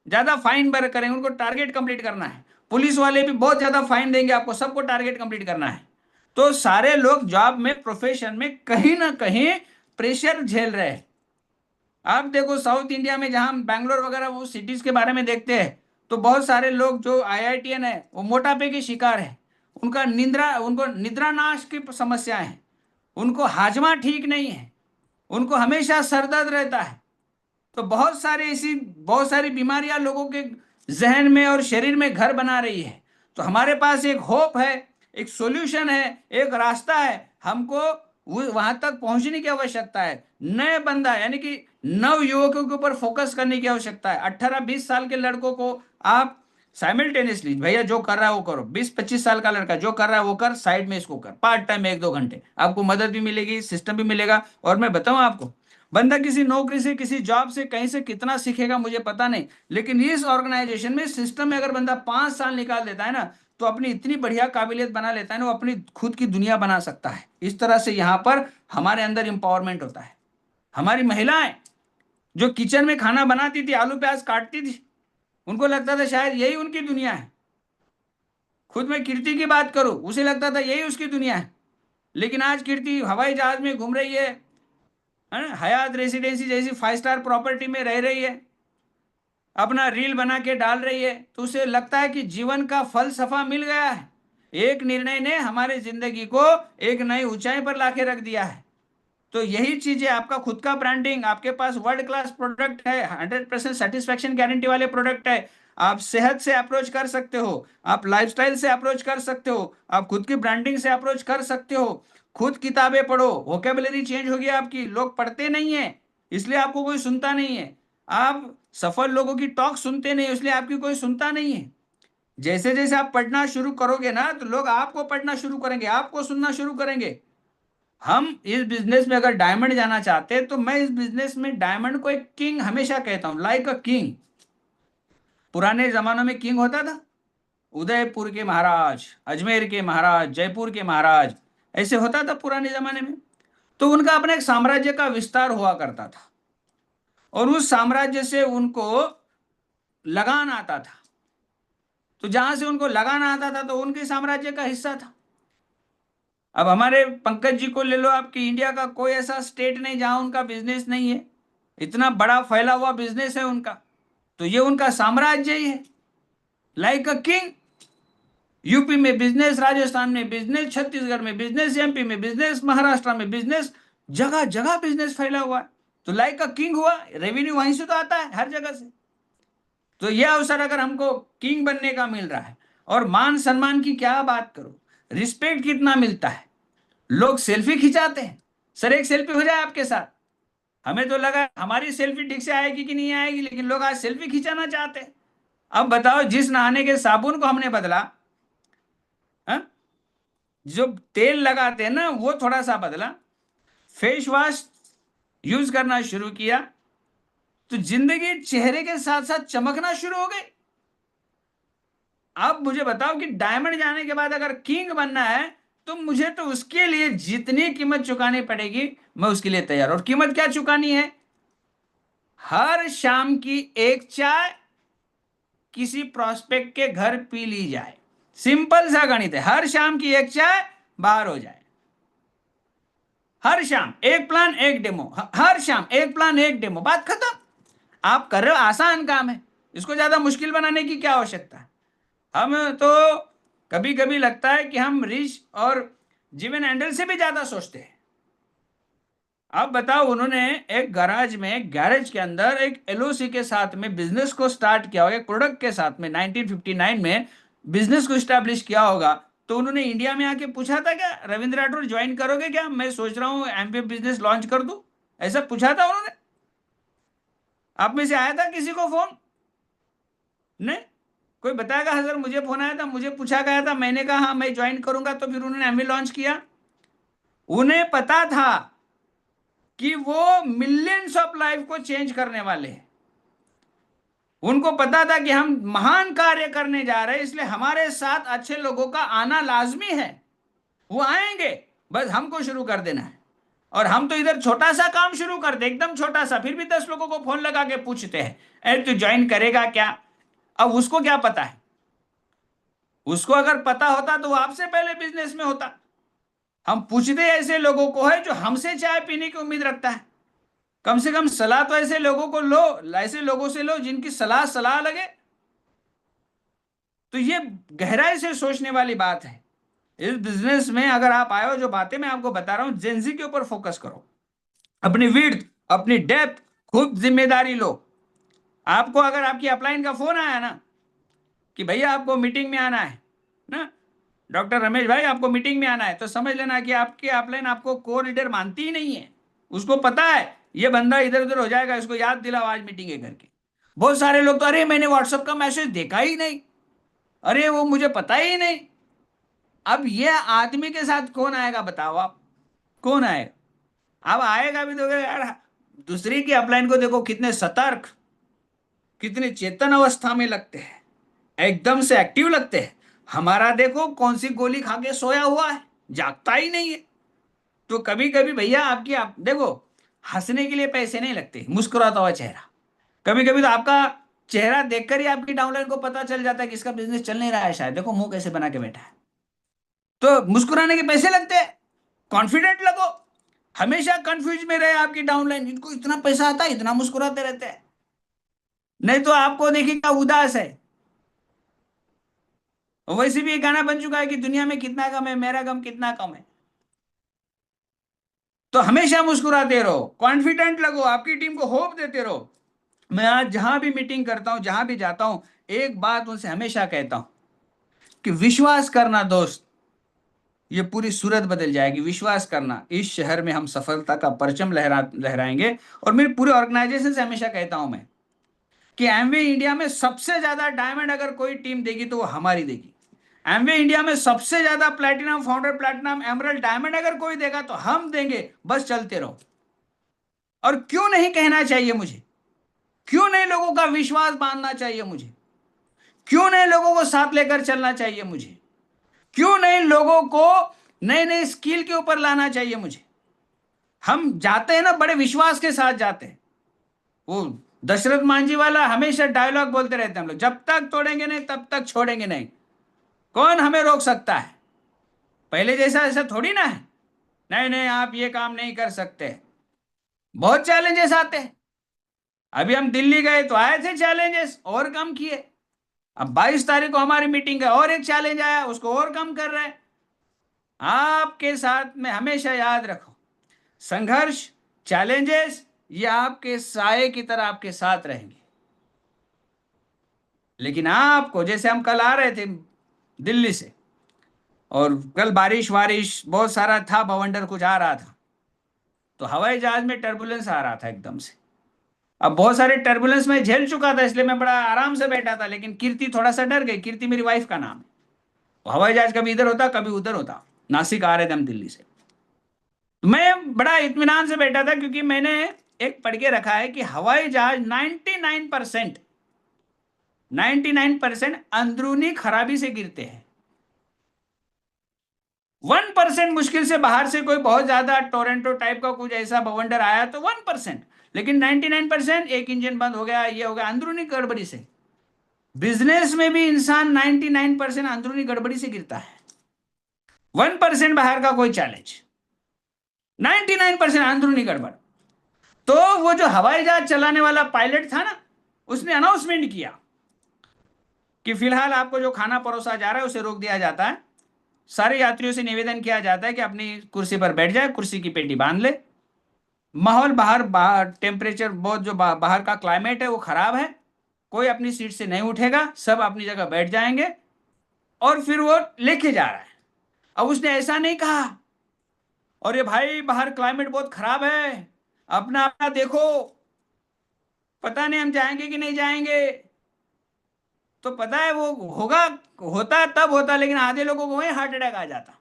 ज्यादा फाइन भर करेंगे, उनको टारगेट कंप्लीट करना है। पुलिस वाले भी बहुत ज्यादा फाइन देंगे आपको, सबको टारगेट कंप्लीट करना है। तो सारे लोग जॉब में, प्रोफेशन में कहीं ना कहीं प्रेशर झेल रहे हैं। आप देखो साउथ इंडिया में जहां बैंगलोर वगैरह वो सिटीज के बारे में देखते हैं, तो बहुत सारे लोग जो आईआईटीएन है वो मोटापे के शिकार है। उनको निद्रा नाश की समस्या है, उनको हाजमा ठीक नहीं है, उनको हमेशा सर दर्द रहता है। तो बहुत सारी बीमारियां लोगों के जहन में और शरीर में घर बना रही है। तो हमारे पास एक होप है, एक सॉल्यूशन है, एक रास्ता है। हमको वहां तक पहुंचने की आवश्यकता है। नए बंदा यानी कि नव युवकों के ऊपर फोकस करने की आवश्यकता है। 18-20 साल के लड़कों को आप साइमल्टेनियसली, भैया जो कर रहा है वो करो, 20-25 साल का लड़का जो कर रहा है वो कर, साइड में इसको कर, पार्ट टाइम में 1-2 घंटे, आपको मदद भी मिलेगी, सिस्टम भी मिलेगा। और मैं बताऊं आपको, बंदा किसी नौकरी से, किसी जॉब से, कहीं से कितना सीखेगा मुझे पता नहीं, लेकिन इस ऑर्गेनाइजेशन में, सिस्टम में अगर बंदा 5 साल निकाल देता है ना, तो अपनी इतनी बढ़िया काबिलियत बना लेता है ना, वो अपनी खुद की दुनिया बना सकता है। इस तरह से यहाँ पर हमारे अंदर इंपावरमेंट होता है। हमारी महिलाएं जो किचन में खाना बनाती थी, आलू प्याज काटती थी, उनको लगता था शायद यही उनकी दुनिया है। खुद मैं कीर्ति की बात करूं, उसे लगता था यही उसकी दुनिया है। लेकिन आज कीर्ति हवाई जहाज में घूम रही है ना, हयात रेसिडेंसी जैसी 5 स्टार प्रॉपर्टी में रह रही है, अपना रील बना के डाल रही है। तो उसे लगता है कि जीवन का फलसफा मिल गया है, एक निर्णय ने हमारे जिंदगी को एक नई ऊंचाई पर लाके रख दिया है। तो यही चीज है, आपका खुद का ब्रांडिंग, आपके पास वर्ल्ड क्लास प्रोडक्ट है, 100% सेटिस्फेक्शन गारंटी वाले प्रोडक्ट है। आप सेहत से अप्रोच कर सकते हो, आप लाइफस्टाइल से अप्रोच कर सकते हो, आप खुद की ब्रांडिंग से अप्रोच कर सकते हो। खुद किताबें पढ़ो, वोकेबलरी चेंज होगी आपकी, लोग पढ़ते नहीं है इसलिए आपको कोई सुनता नहीं है। आप सफल लोगों की टॉक सुनते नहीं इसलिए आपकी कोई सुनता नहीं है। जैसे जैसे आप पढ़ना शुरू करोगे ना, तो लोग आपको पढ़ना शुरू करेंगे, आपको सुनना शुरू करेंगे। हम इस बिजनेस में अगर डायमंड जाना चाहते हैं तो मैं इस बिजनेस में डायमंड को एक किंग हमेशा कहता हूं, लाइक अ किंग। पुराने जमानों में किंग होता था, उदयपुर के महाराज, अजमेर के महाराज, जयपुर के महाराज, ऐसे होता था पुराने जमाने में। तो उनका अपना एक साम्राज्य का विस्तार हुआ करता था, और उस साम्राज्य से उनको लगान आता था। तो जहां से उनको लगान आता था तो उनके साम्राज्य का हिस्सा था। अब हमारे पंकज जी को ले लो, आपकी इंडिया का कोई ऐसा स्टेट नहीं जहां उनका बिजनेस नहीं है। इतना बड़ा फैला हुआ बिजनेस है उनका, तो ये उनका साम्राज्य ही है, लाइक अ किंग। यूपी में बिजनेस, राजस्थान में बिजनेस, छत्तीसगढ़ में बिजनेस, एमपी में बिजनेस, महाराष्ट्र में बिजनेस, जगह जगह बिजनेस फैला हुआ है। तो लाइक अ किंग हुआ, रेवेन्यू वहीं से तो आता है, हर जगह से। तो यह अवसर अगर हमको किंग बनने का मिल रहा है, और मान सम्मान की क्या बात करो, रिस्पेक्ट कितना मिलता है। लोग सेल्फी खिंचाते हैं, सर एक सेल्फी हो जाए आपके साथ। हमें तो लगा हमारी सेल्फी ठीक से आएगी कि नहीं आएगी, लेकिन लोग आज सेल्फी खिंचाना चाहते हैं। अब बताओ, जिस नहाने के साबुन को हमने बदला, हा? जो तेल लगाते हैं ना वो थोड़ा सा बदला, फेस वॉश यूज करना शुरू किया, तो जिंदगी चेहरे के साथ साथ चमकना शुरू हो गई। अब मुझे बताओ कि डायमंड जाने के बाद अगर किंग बनना है, तो मुझे तो उसके लिए जितनी कीमत चुकानी पड़ेगी मैं उसके लिए तैयार। और कीमत क्या चुकानी है? हर शाम की एक चाय किसी प्रोस्पेक्ट के घर पी ली जाए। सिंपल सा गणित है, हर शाम की एक चाय बाहर हो जाए। हर शाम एक प्लान एक डेमो, हर शाम एक प्लान एक डेमो, बात खत्म। आप कर रहे हो, आसान काम है, इसको ज्यादा मुश्किल बनाने की क्या आवश्यकता है। हम तो कभी कभी लगता है कि हम रिच और जीवन एंडल से भी ज्यादा सोचते हैं। अब बताओ, उन्होंने एक गैराज में, गैरेज के अंदर एक एलओसी के साथ में बिजनेस को स्टार्ट किया होगा, एक प्रोडक्ट के साथ में 1959 में बिजनेस को स्टैब्लिश किया होगा। तो उन्होंने इंडिया में आके पूछा था क्या, रविंद्र राठौर ज्वाइन करोगे क्या, मैं सोच रहा हूँ एमपी बिजनेस लॉन्च कर दूं, ऐसा पूछा था उन्होंने? आप में से आया था किसी को फोन? नहीं। कोई बताएगा, हाँ सर मुझे फोन आया था, मुझे पूछा गया था, मैंने कहा हाँ मैं ज्वाइन करूंगा, तो फिर उन्होंने एमवी लॉन्च किया। उन्हें पता था कि वो मिलियंस ऑफ लाइफ को चेंज करने वाले हैं। उनको पता था कि हम महान कार्य करने जा रहे हैं, इसलिए हमारे साथ अच्छे लोगों का आना लाजमी है। वो आएंगे, बस हमको शुरू कर देना है। और हम तो इधर छोटा सा काम शुरू करते, एकदम छोटा सा, फिर भी 10 लोगों को फोन लगा के पूछते हैं, अरे तू ज्वाइन करेगा क्या? अब उसको क्या पता है? उसको अगर पता होता तो वो आपसे पहले बिजनेस में होता। हम पूछते ऐसे लोगों को है जो हमसे चाय पीने की उम्मीद रखता है। कम से कम सलाह तो ऐसे लोगों को लो, ऐसे लोगों से लो जिनकी सलाह सलाह लगे। तो ये गहराई से सोचने वाली बात है। इस बिजनेस में अगर आप आए हो, जो बातें मैं आपको बता रहा हूं, जेंजी के ऊपर फोकस करो, अपनी विड्थ, अपनी डेप्थ, खुद जिम्मेदारी लो। आपको अगर आपकी अपलाइन का फोन आया ना कि भैया आपको मीटिंग में आना है ना, डॉक्टर रमेश भाई आपको मीटिंग में आना है, तो समझ लेना कि आपकी अपलाइन आपको को लीडर मानती ही नहीं है। उसको पता है ये बंदा इधर उधर हो जाएगा, इसको याद दिलाओ आज मीटिंग है करके। बहुत सारे लोग तो, अरे मैंने व्हाट्सएप का मैसेज देखा ही नहीं, अरे वो मुझे पता ही नहीं। अब ये आदमी के साथ कौन आएगा बताओ आप? कौन आएगा? अब आएगा भी तो यार, दूसरी की अपलाइन को देखो, कितने सतर्क, कितने चेतन अवस्था में लगते हैं, एकदम से एक्टिव लगते हैं। हमारा देखो कौन सी गोली खा के सोया हुआ है, जागता ही नहीं है। तो कभी कभी भैया आपकी, आप देखो, हंसने के लिए पैसे नहीं लगते, मुस्कुराता हुआ चेहरा। कभी कभी तो आपका चेहरा देखकर ही आपकी डाउनलाइन को पता चल जाता है कि इसका बिजनेस चल नहीं रहा है, शायद देखो मुंह कैसे बना के बैठा है। तो मुस्कुराने के पैसे लगते हैं, कॉन्फिडेंट लगो। हमेशा कंफ्यूज में रहे आपकी डाउनलाइन, इनको इतना पैसा आता है, इतना मुस्कुराते रहते हैं, नहीं तो आपको देखिएगा उदास है। वैसे भी एक गाना बन चुका है कि दुनिया में कितना कम है, मेरा गम कितना कम है। तो हमेशा मुस्कुराते रहो, कॉन्फिडेंट लगो, आपकी टीम को होप देते रहो। मैं आज जहां भी मीटिंग करता हूं, जहां भी जाता हूं, एक बात उनसे हमेशा कहता हूं कि विश्वास करना दोस्त, ये पूरी सूरत बदल जाएगी। विश्वास करना, इस शहर में हम सफलता का परचम लहराएंगे। और मेरी पूरे ऑर्गेनाइजेशन से हमेशा कहता हूं मैं कि एमवे इंडिया में सबसे ज्यादा डायमंड अगर कोई टीम देगी तो वो हमारी देगी। एमवे इंडिया में सबसे ज्यादा platinum, founder platinum, emerald, diamond अगर कोई देगा तो हम देंगे, बस चलते रहो। और क्यों नहीं कहना चाहिए मुझे, क्यों नहीं लोगों का विश्वास बांधना चाहिए मुझे, क्यों नहीं लोगों को साथ लेकर चलना चाहिए मुझे, क्यों नहीं लोगों को नए नए स्किल के ऊपर लाना चाहिए मुझे। हम जाते हैं ना बड़े विश्वास के साथ जाते हैं। वो दशरथ मांझी वाला हमेशा डायलॉग बोलते रहते हैं हम लोग, जब तक तोड़ेंगे नहीं तब तक छोड़ेंगे नहीं। कौन हमें रोक सकता है? पहले जैसा ऐसा थोड़ी ना है, नहीं नहीं आप ये काम नहीं कर सकते। बहुत चैलेंजेस आते हैं। अभी हम दिल्ली गए तो आए थे चैलेंजेस, और कम किए। अब 22 तारीख को हमारी मीटिंग है, और एक चैलेंज आया, उसको और कम कर रहे हैं। आपके साथ में हमेशा याद रखो, संघर्ष, चैलेंजेस, ये आपके साए की तरह आपके साथ रहेंगे। लेकिन आपको, जैसे हम कल आ रहे थे दिल्ली से, और कल बारिश वारिश बहुत सारा था, बवंडर कुछ आ रहा था, तो हवाई जहाज में टर्बुलेंस आ रहा था एकदम से। अब बहुत सारे टर्बुलेंस में झेल चुका था, इसलिए मैं बड़ा आराम से बैठा था, लेकिन कीर्ति थोड़ा सा डर गई। कीर्ति मेरी वाइफ का नाम है। वो हवाई जहाज कभी इधर होता कभी उधर होता। नासिक आ रहे थे हम दिल्ली से, तो मैं बड़ा इत्मीनान से बैठा था, क्योंकि मैंने एक पढ़ के रखा है कि हवाई जहाज 99% अंदरूनी खराबी से गिरते हैं। 1% मुश्किल से बाहर से कोई बहुत ज्यादा टोरेंटो टाइप का कुछ ऐसा बवंडर आया तो 1%, लेकिन 99% एक इंजन बंद हो गया, ये हो गया अंदरूनी गड़बड़ी से। बिजनेस में भी इंसान 99% अंदरूनी गड़बड़ी से गिरता है। 1% बाहर का कोई चैलेंज, 99% अंदरूनी गड़बड़। तो वो जो हवाई जहाज चलाने वाला पायलट था ना, उसने अनाउंसमेंट किया कि फिलहाल आपको जो खाना परोसा जा रहा है उसे रोक दिया जाता है। सारे यात्रियों से निवेदन किया जाता है कि अपनी कुर्सी पर बैठ जाए, कुर्सी की पेटी बांध ले। माहौल बाहर बाहर टेम्परेचर बहुत जो बाहर का क्लाइमेट है वो खराब है, कोई अपनी सीट से नहीं उठेगा, सब अपनी जगह बैठ जाएंगे। और फिर वो लेके जा रहा है। अब उसने ऐसा नहीं कहा, और ये भाई बाहर क्लाइमेट बहुत खराब है, अपना अपना देखो, पता नहीं हम जाएंगे कि नहीं जाएंगे। तो पता है वो होगा, होता तब होता, लेकिन आधे लोगों को वही हार्ट अटैक आ जाता।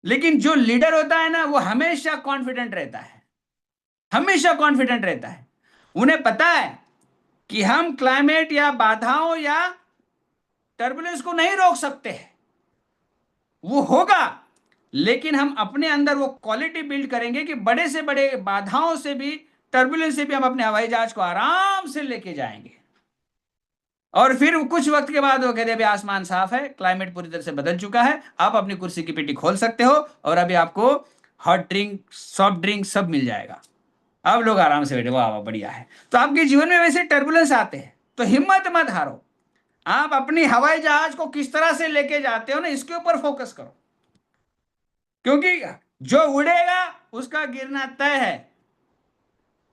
लेकिन जो लीडर होता है ना, वो हमेशा कॉन्फिडेंट रहता है, हमेशा कॉन्फिडेंट रहता है। उन्हें पता है कि हम क्लाइमेट या बाधाओं या टर्बुलेंस को नहीं रोक सकते हैं, वो होगा, लेकिन हम अपने अंदर वो क्वालिटी बिल्ड करेंगे कि बड़े से बड़े बाधाओं से भी, टर्बुलेंस से भी हम अपने हवाई जहाज को आराम से लेके जाएंगे। और फिर कुछ वक्त के बाद वो कहते हैं, अभी आसमान साफ है, क्लाइमेट पूरी तरह से बदल चुका है, आप अपनी कुर्सी की पेटी खोल सकते हो, और अभी आपको हॉट ड्रिंक, सॉफ्ट ड्रिंक सब मिल जाएगा। अब लोग आराम से बैठे, वाह वाह बढ़िया है। तो आपके जीवन में वैसे टर्बुलेंस आते हैं, तो हिम्मत मत हारो। आप अपनी हवाई जहाज को किस तरह से लेके जाते हो ना, इसके ऊपर फोकस करो। क्योंकि जो उड़ेगा उसका गिरना तय है,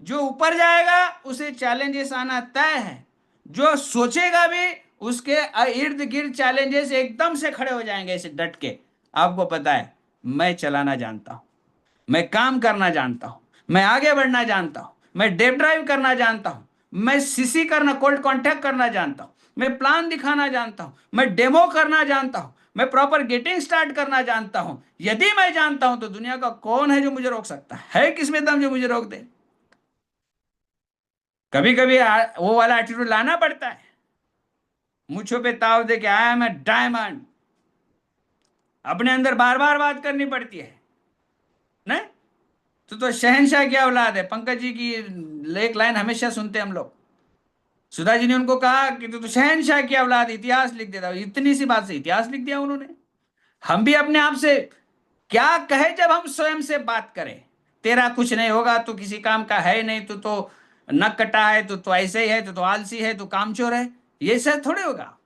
जो ऊपर जाएगा उसे चैलेंजेस आना तय है, जो सोचेगा भी उसके इर्द गिर्द चैलेंजेस एकदम से खड़े हो जाएंगे ऐसे डट के। आपको पता है, मैं चलाना जानता हूं, मैं काम करना जानता हूं, मैं आगे बढ़ना जानता हूं, मैं डेप ड्राइव करना जानता हूं, मैं सीसी करना, कोल्ड कॉन्टैक्ट करना जानता हूं, मैं प्लान दिखाना जानता हूं, मैं डेमो करना जानता हूं, मैं प्रॉपर गेटिंग स्टार्ट करना जानता हूं। यदि मैं जानता हूं तो दुनिया का कौन है जो मुझे रोक सकता है किसमें दम जो मुझे रोक दे? कभी कभी वो वाला एटीट्यूड लाना पड़ता है, मुझो पे ताव दे के आई एम ए डायमंड, अपने अंदर बार बार बात करनी पड़ती है। नहीं तो शहनशाह की औलाद है। पंकज जी की एक लाइन हमेशा सुनते हैं हम लोग। सुधा जी ने उनको कहा कि तू तो शहनशाह की औलाद, इतिहास लिख देता। इतनी सी बात से इतिहास लिख दिया उन्होंने। हम भी अपने आप से क्या कहे जब हम स्वयं से बात करें, तेरा कुछ नहीं होगा, तू किसी काम का है नहीं, तू तो नक कटा है, तू ऐसे ही है, तू तो आलसी है, तू कामचोर है। ये सब थोड़ी होगा।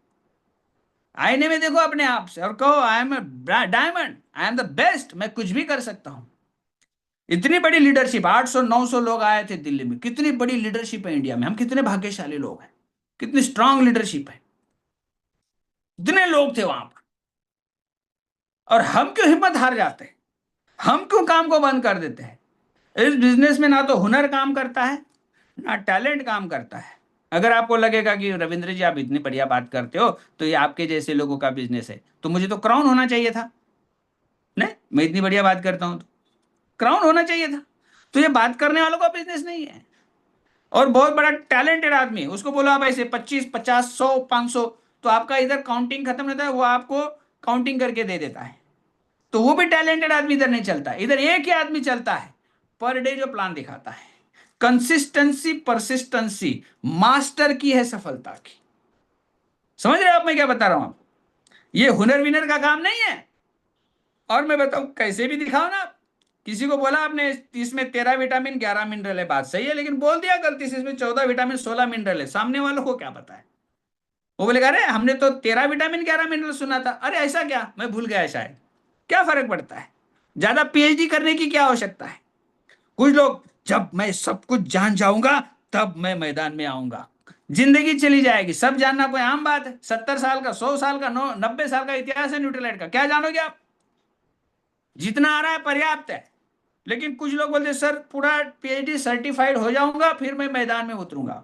आईने में देखो अपने आप से और कहो I am diamond, I am the best, मैं कुछ भी कर सकता हूं। इतनी बड़ी लीडरशिप, 800 900 लोग आए थे दिल्ली में, कितनी बड़ी लीडरशिप है इंडिया में। हम कितने भाग्यशाली लोग हैं, कितनी स्ट्रांग लीडरशिप है, इतने लोग थे वहां पर। और हम क्यों हिम्मत हार जाते हैं, हम क्यों काम को बंद कर देते हैं? इस बिजनेस में ना तो हुनर काम करता है, ना टैलेंट काम करता है। अगर आपको लगेगा कि रविंद्र जी आप इतनी बढ़िया बात करते हो तो ये आपके जैसे लोगों का बिजनेस है, तो मुझे तो क्राउन होना चाहिए था। नहीं, मैं इतनी बढ़िया बात करता हूं तो क्राउन होना चाहिए था। तो ये बात करने वालों का बिजनेस नहीं है। और बहुत बड़ा टैलेंटेड आदमी है, उसको बोलो आप ऐसे 25, 50, 100, 500, तो आपका इधर काउंटिंग खत्म रहता है, वो आपको काउंटिंग करके दे देता है। तो वो भी टैलेंटेड आदमी इधर नहीं चलता है, इधर एक ही आदमी चलता है पर डे जो प्लान दिखाता है। कंसिस्टेंसी परसिस्टेंसी मास्टर की है सफलता की। समझ रहे हो आप मैं क्या बता रहा हूं? आप ये हुनर विनर का काम नहीं है। और मैं बताऊं कैसे भी दिखाओ ना, किसी को बोला आपने इसमें 13 विटामिन 11 मिनरल है, बात सही है, लेकिन बोल दिया गलती से इसमें 14 विटामिन 16 मिनरल है, सामने वालों को क्या पता है? वो बोलेगा अरे हमने तो 13 विटामिन 11 मिनरल सुना था, अरे ऐसा क्या, मैं भूल गया शायद। क्या फर्क पड़ता है? ज्यादा पीएचडी करने की क्या आवश्यकता है? कुछ लोग, जब मैं सब कुछ जान जाऊंगा तब मैं मैदान में आऊंगा। जिंदगी चली जाएगी, सब जानना कोई आम बात है? 70 साल का, 100 साल का, 90 साल का इतिहास है न्यूट्रलाइट का, क्या जानोगे आप? जितना आ रहा है पर्याप्त है। लेकिन कुछ लोग बोलते सर पूरा पीएचडी सर्टिफाइड हो जाऊंगा फिर मैं मैदान में उतरूंगा।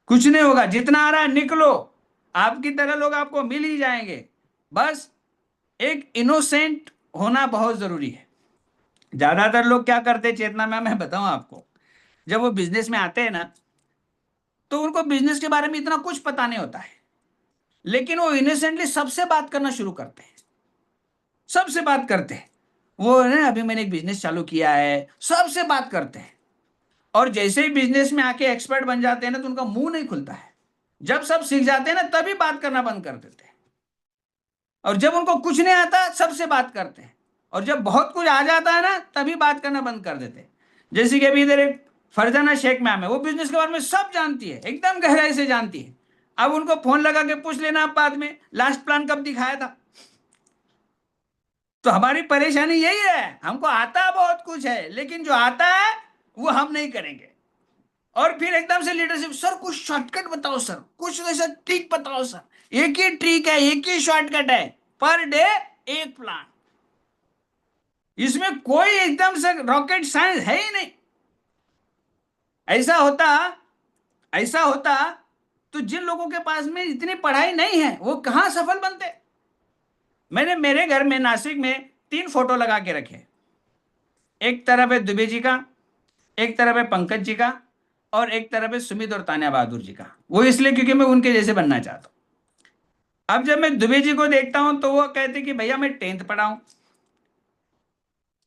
कुछ नहीं होगा, जितना आ रहा है निकलो। आपकी तरह लोग आपको मिल ही जाएंगे। बस एक इनोसेंट होना बहुत जरूरी है। ज्यादातर लोग क्या करते हैं चेतना में, मैं बताऊं आपको, जब वो बिजनेस में आते हैं ना, तो उनको बिजनेस के बारे में इतना कुछ पता नहीं होता है, लेकिन वो इनोसेंटली सबसे बात करना शुरू करते हैं। सबसे बात करते हैं। वो है ना, अभी मैंने एक बिजनेस चालू किया है, सबसे बात करते हैं। और जैसे ही बिजनेस में आके एक्सपर्ट बन जाते हैं ना, तो उनका मुंह नहीं खुलता है। जब सब सीख जाते हैं ना, तभी बात करना बंद कर देते हैं। और जब उनको कुछ नहीं आता सबसे बात करते हैं। और जब बहुत कुछ आ जाता है ना, तभी बात करना बंद कर देते हैं। जैसे कि अभी इधर एक फरजाना शेख मैम है, वो बिजनेस के बारे में सब जानती है, एकदम गहराई से जानती है। अब उनको फोन लगा के पूछ लेना आप बाद में, लास्ट प्लान कब दिखाया था? तो हमारी परेशानी यही है, हमको आता बहुत कुछ है, लेकिन जो आता है वो हम नहीं करेंगे। और फिर एकदम से लीडरशिप, सर कुछ शॉर्टकट बताओ सर, कुछ ऐसा ट्रिक बताओ सर। एक ही ट्रिक है, एक ही शॉर्टकट है, पर डे एक प्लान। इसमें कोई एकदम से रॉकेट साइंस है ही नहीं। ऐसा होता, ऐसा होता तो जिन लोगों के पास में इतनी पढ़ाई नहीं है वो कहां सफल बनते? मैंने मेरे घर में नासिक में 3 फोटो लगा के रखे। एक तरफ है दुबे जी का, एक तरफ है पंकज जी का, और एक तरफ है सुमित और तान्या बहादुर जी का। वो इसलिए क्योंकि मैं उनके जैसे बनना चाहता हूं। अब जब मैं दुबे जी को देखता हूं तो वो कहते कि भैया मैं 10th पढ़ा हूं।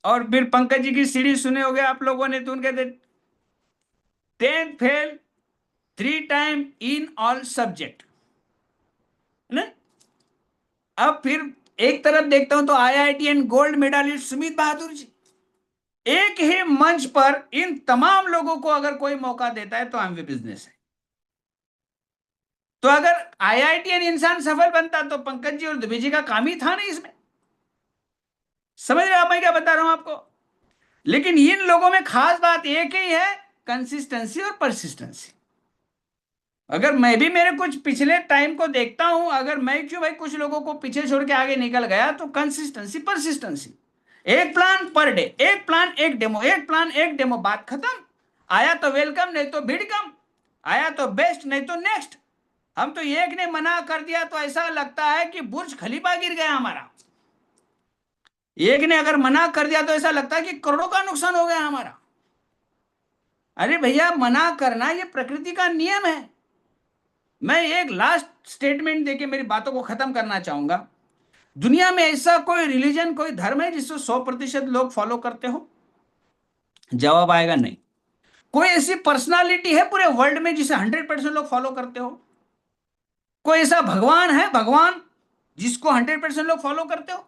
और फिर पंकज जी की सीढ़ी सुने होगे आप लोगों ने, तो उनके 10th fail 3 time in all subject ना। अब फिर एक तरफ देखता हूं तो IIT and gold medallist Sumit Bahadur ji. एक ही मंच पर इन तमाम लोगों को अगर कोई मौका देता है तो एमवे बिजनेस है। तो अगर आईआईटीएन इंसान सफल बनता तो पंकज जी और दुबे जी का काम ही था नहीं इसमें। समझ रहे हो आप मैं क्या बता रहा हूं आपको? लेकिन इन लोगों में खास बात एक ही है, कंसिस्टेंसी और परसिस्टेंसी। अगर मैं भी मेरे कुछ पिछले टाइम को देखता हूं, अगर मैं क्यों भाई कुछ लोगों को पीछे छोड़ के आगे निकल गया, तो कंसिस्टेंसी परसिस्टेंसी। एक प्लान पर डे, एक प्लान एक डेमो, एक प्लान एक डेमो, बात खत्म। आया तो वेलकम, नहीं तो भीड़ कम। आया तो बेस्ट, नहीं तो नेक्स्ट। हम तो एक ने मना कर दिया तो ऐसा लगता है कि बुर्ज खलीफा गिर गया हमारा। एक ने अगर मना कर दिया तो ऐसा लगता है कि करोड़ों का नुकसान हो गया हमारा। अरे भैया, मना करना ये प्रकृति का नियम है। मैं एक लास्ट स्टेटमेंट देके मेरी बातों को खत्म करना चाहूंगा। दुनिया में ऐसा कोई रिलीजन, कोई धर्म है जिसको 100% लोग फॉलो करते हो? जवाब आएगा नहीं। कोई ऐसी पर्सनालिटी है पूरे वर्ल्ड में जिसे 100% लोग फॉलो करते हो? कोई ऐसा भगवान है, भगवान, जिसको 100% लोग फॉलो करते हो?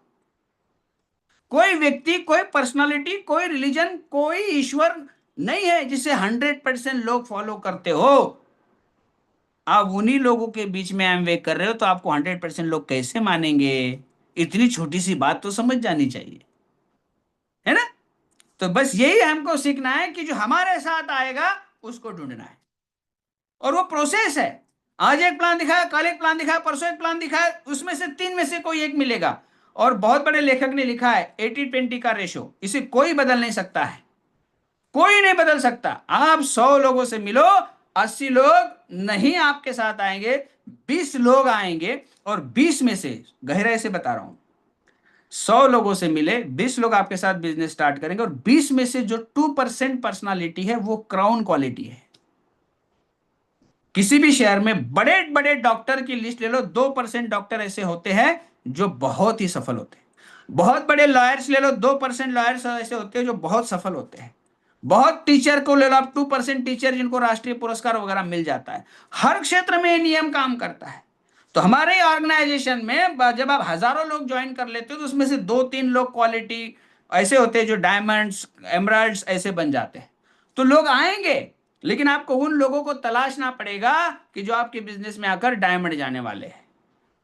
कोई व्यक्ति, कोई पर्सनालिटी, कोई रिलीजन, कोई ईश्वर नहीं है जिसे 100% लोग फॉलो करते हो। आप उन्हीं लोगों के बीच में एमवे कर रहे हो, तो आपको 100% लोग कैसे मानेंगे? इतनी छोटी सी बात तो समझ जानी चाहिए, है ना? तो बस यही हमको सीखना है कि जो हमारे साथ आएगा उसको ढूंढना है। और वो प्रोसेस है। आज एक प्लान दिखाया, कल एक प्लान दिखाया, परसों एक प्लान दिखाया, उसमें से 3 में से कोई एक मिलेगा। और बहुत बड़े लेखक ने लिखा है 80-20 का रेशो, इसे कोई बदल नहीं सकता है। कोई नहीं बदल सकता। आप 100 लोगों से मिलो, 80 लोग नहीं आपके साथ आएंगे, 20 लोग आएंगे, और 20 में से, गहराई से बता रहा हूं, 100 लोगों से मिले, 20 लोग आपके साथ बिजनेस स्टार्ट करेंगे, और 20 में से जो 2% पर्सनालिटी है वो क्राउन क्वालिटी है। किसी भी शहर में बड़े बड़े डॉक्टर की लिस्ट ले लो, 2% डॉक्टर ऐसे होते हैं जो बहुत ही सफल होते हैं। बहुत बड़े लॉयर्स ले लो, 2% लॉयर्स ऐसे होते हैं जो बहुत सफल होते हैं। बहुत टीचर को ले लो आप, 2% टीचर जिनको राष्ट्रीय पुरस्कार वगैरह मिल जाता है। हर क्षेत्र में ये नियम काम करता है। तो हमारे ऑर्गेनाइजेशन में जब आप हजारों लोग ज्वाइन कर लेते हो, तो उसमें से 2-3 लोग क्वालिटी ऐसे होते हैं जो डायमंड्स, एमराल्ड्स ऐसे बन जाते हैं। तो लोग आएंगे, लेकिन आपको उन लोगों को तलाशना पड़ेगा कि जो आपके बिजनेस में आकर डायमंड जाने वाले हैं।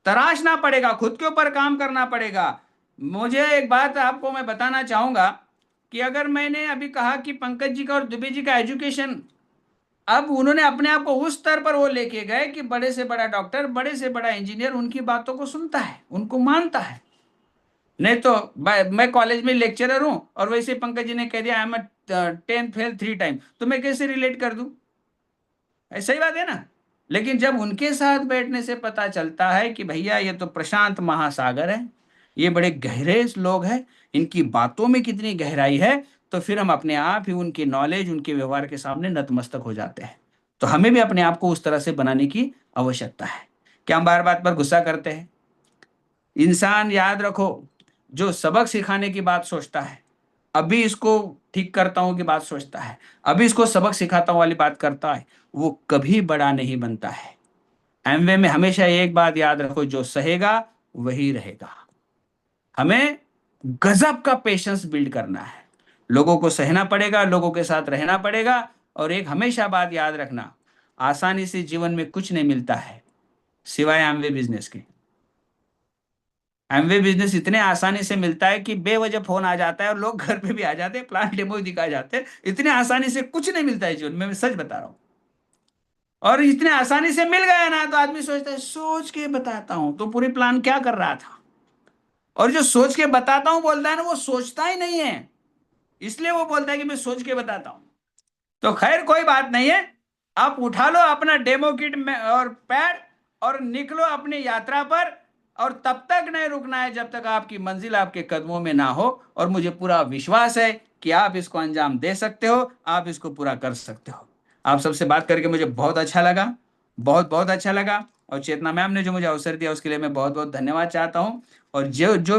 तराशना पड़ेगा, खुद के ऊपर काम करना पड़ेगा। मुझे एक बात आपको मैं बताना चाहूंगा कि अगर मैंने अभी कहा कि पंकज जी का और दुबे जी का एजुकेशन, अब उन्होंने अपने आप को उस स्तर पर वो लेके गए कि बड़े से बड़ा डॉक्टर, बड़े से बड़ा इंजीनियर उनकी बातों को सुनता है, उनको मानता है। नहीं तो मैं कॉलेज में लेक्चरर हूं और वैसे पंकज जी ने कह दिया I am 10th fail 3 time, तो मैं कैसे रिलेट कर दूं? ऐसा ही बात है ना। लेकिन जब उनके साथ बैठने से पता चलता है कि भैया ये तो प्रशांत महासागर है, ये बड़े गहरे लोग हैं, इनकी बातों में कितनी गहराई है, तो फिर हम अपने आप ही उनकी नॉलेज, उनके व्यवहार के सामने नतमस्तक हो जाते हैं। तो हमें भी अपने आप को उस तरह से बनाने की आवश्यकता है। क्या हम बार बात पर गुस्सा करते हैं? इंसान, याद रखो, जो सबक सिखाने की बात सोचता है, अभी इसको ठीक करता हूं की बात सोचता है, अभी इसको सबक सिखाता हूं वाली बात करता है, वो कभी बड़ा नहीं बनता है। एमवे में हमेशा एक बात याद रखो, जो सहेगा वही रहेगा। हमें गजब का पेशेंस बिल्ड करना है। लोगों को सहना पड़ेगा, लोगों के साथ रहना पड़ेगा। और एक हमेशा बात याद रखना, आसानी से जीवन में कुछ नहीं मिलता है सिवाय एमवे बिजनेस के। एमवे बिजनेस इतने आसानी से मिलता है कि बेवजह फोन आ जाता है और लोग घर पे भी आ जाते हैं, प्लान डेमो दिखा जाते हैं। इतने आसानी से कुछ नहीं मिलता है जीवन में, मैं सच बता रहा हूं। और इतने आसानी से मिल गया ना, तो आदमी सोचता है सोच के बताता हूं, तो पूरी प्लान क्या कर रहा था। और जो सोच के बताता हूं बोलता है ना, वो सोचता ही नहीं है, इसलिए वो बोलता है कि मैं सोच के बताता हूं। तो खैर कोई बात नहीं है। आप उठा लो अपना डेमो किट में और पैड, और निकलो अपनी यात्रा पर। और तब तक नहीं रुकना है जब तक आपकी मंजिल आपके कदमों में ना हो। और मुझे पूरा विश्वास है कि आप इसको अंजाम दे सकते हो, आप इसको पूरा कर सकते हो। आप सबसे बात करके मुझे बहुत अच्छा लगा, बहुत बहुत अच्छा लगा। और चेतना मैम ने जो मुझे अवसर दिया उसके लिए मैं बहुत बहुत धन्यवाद चाहता हूँ। और जो जो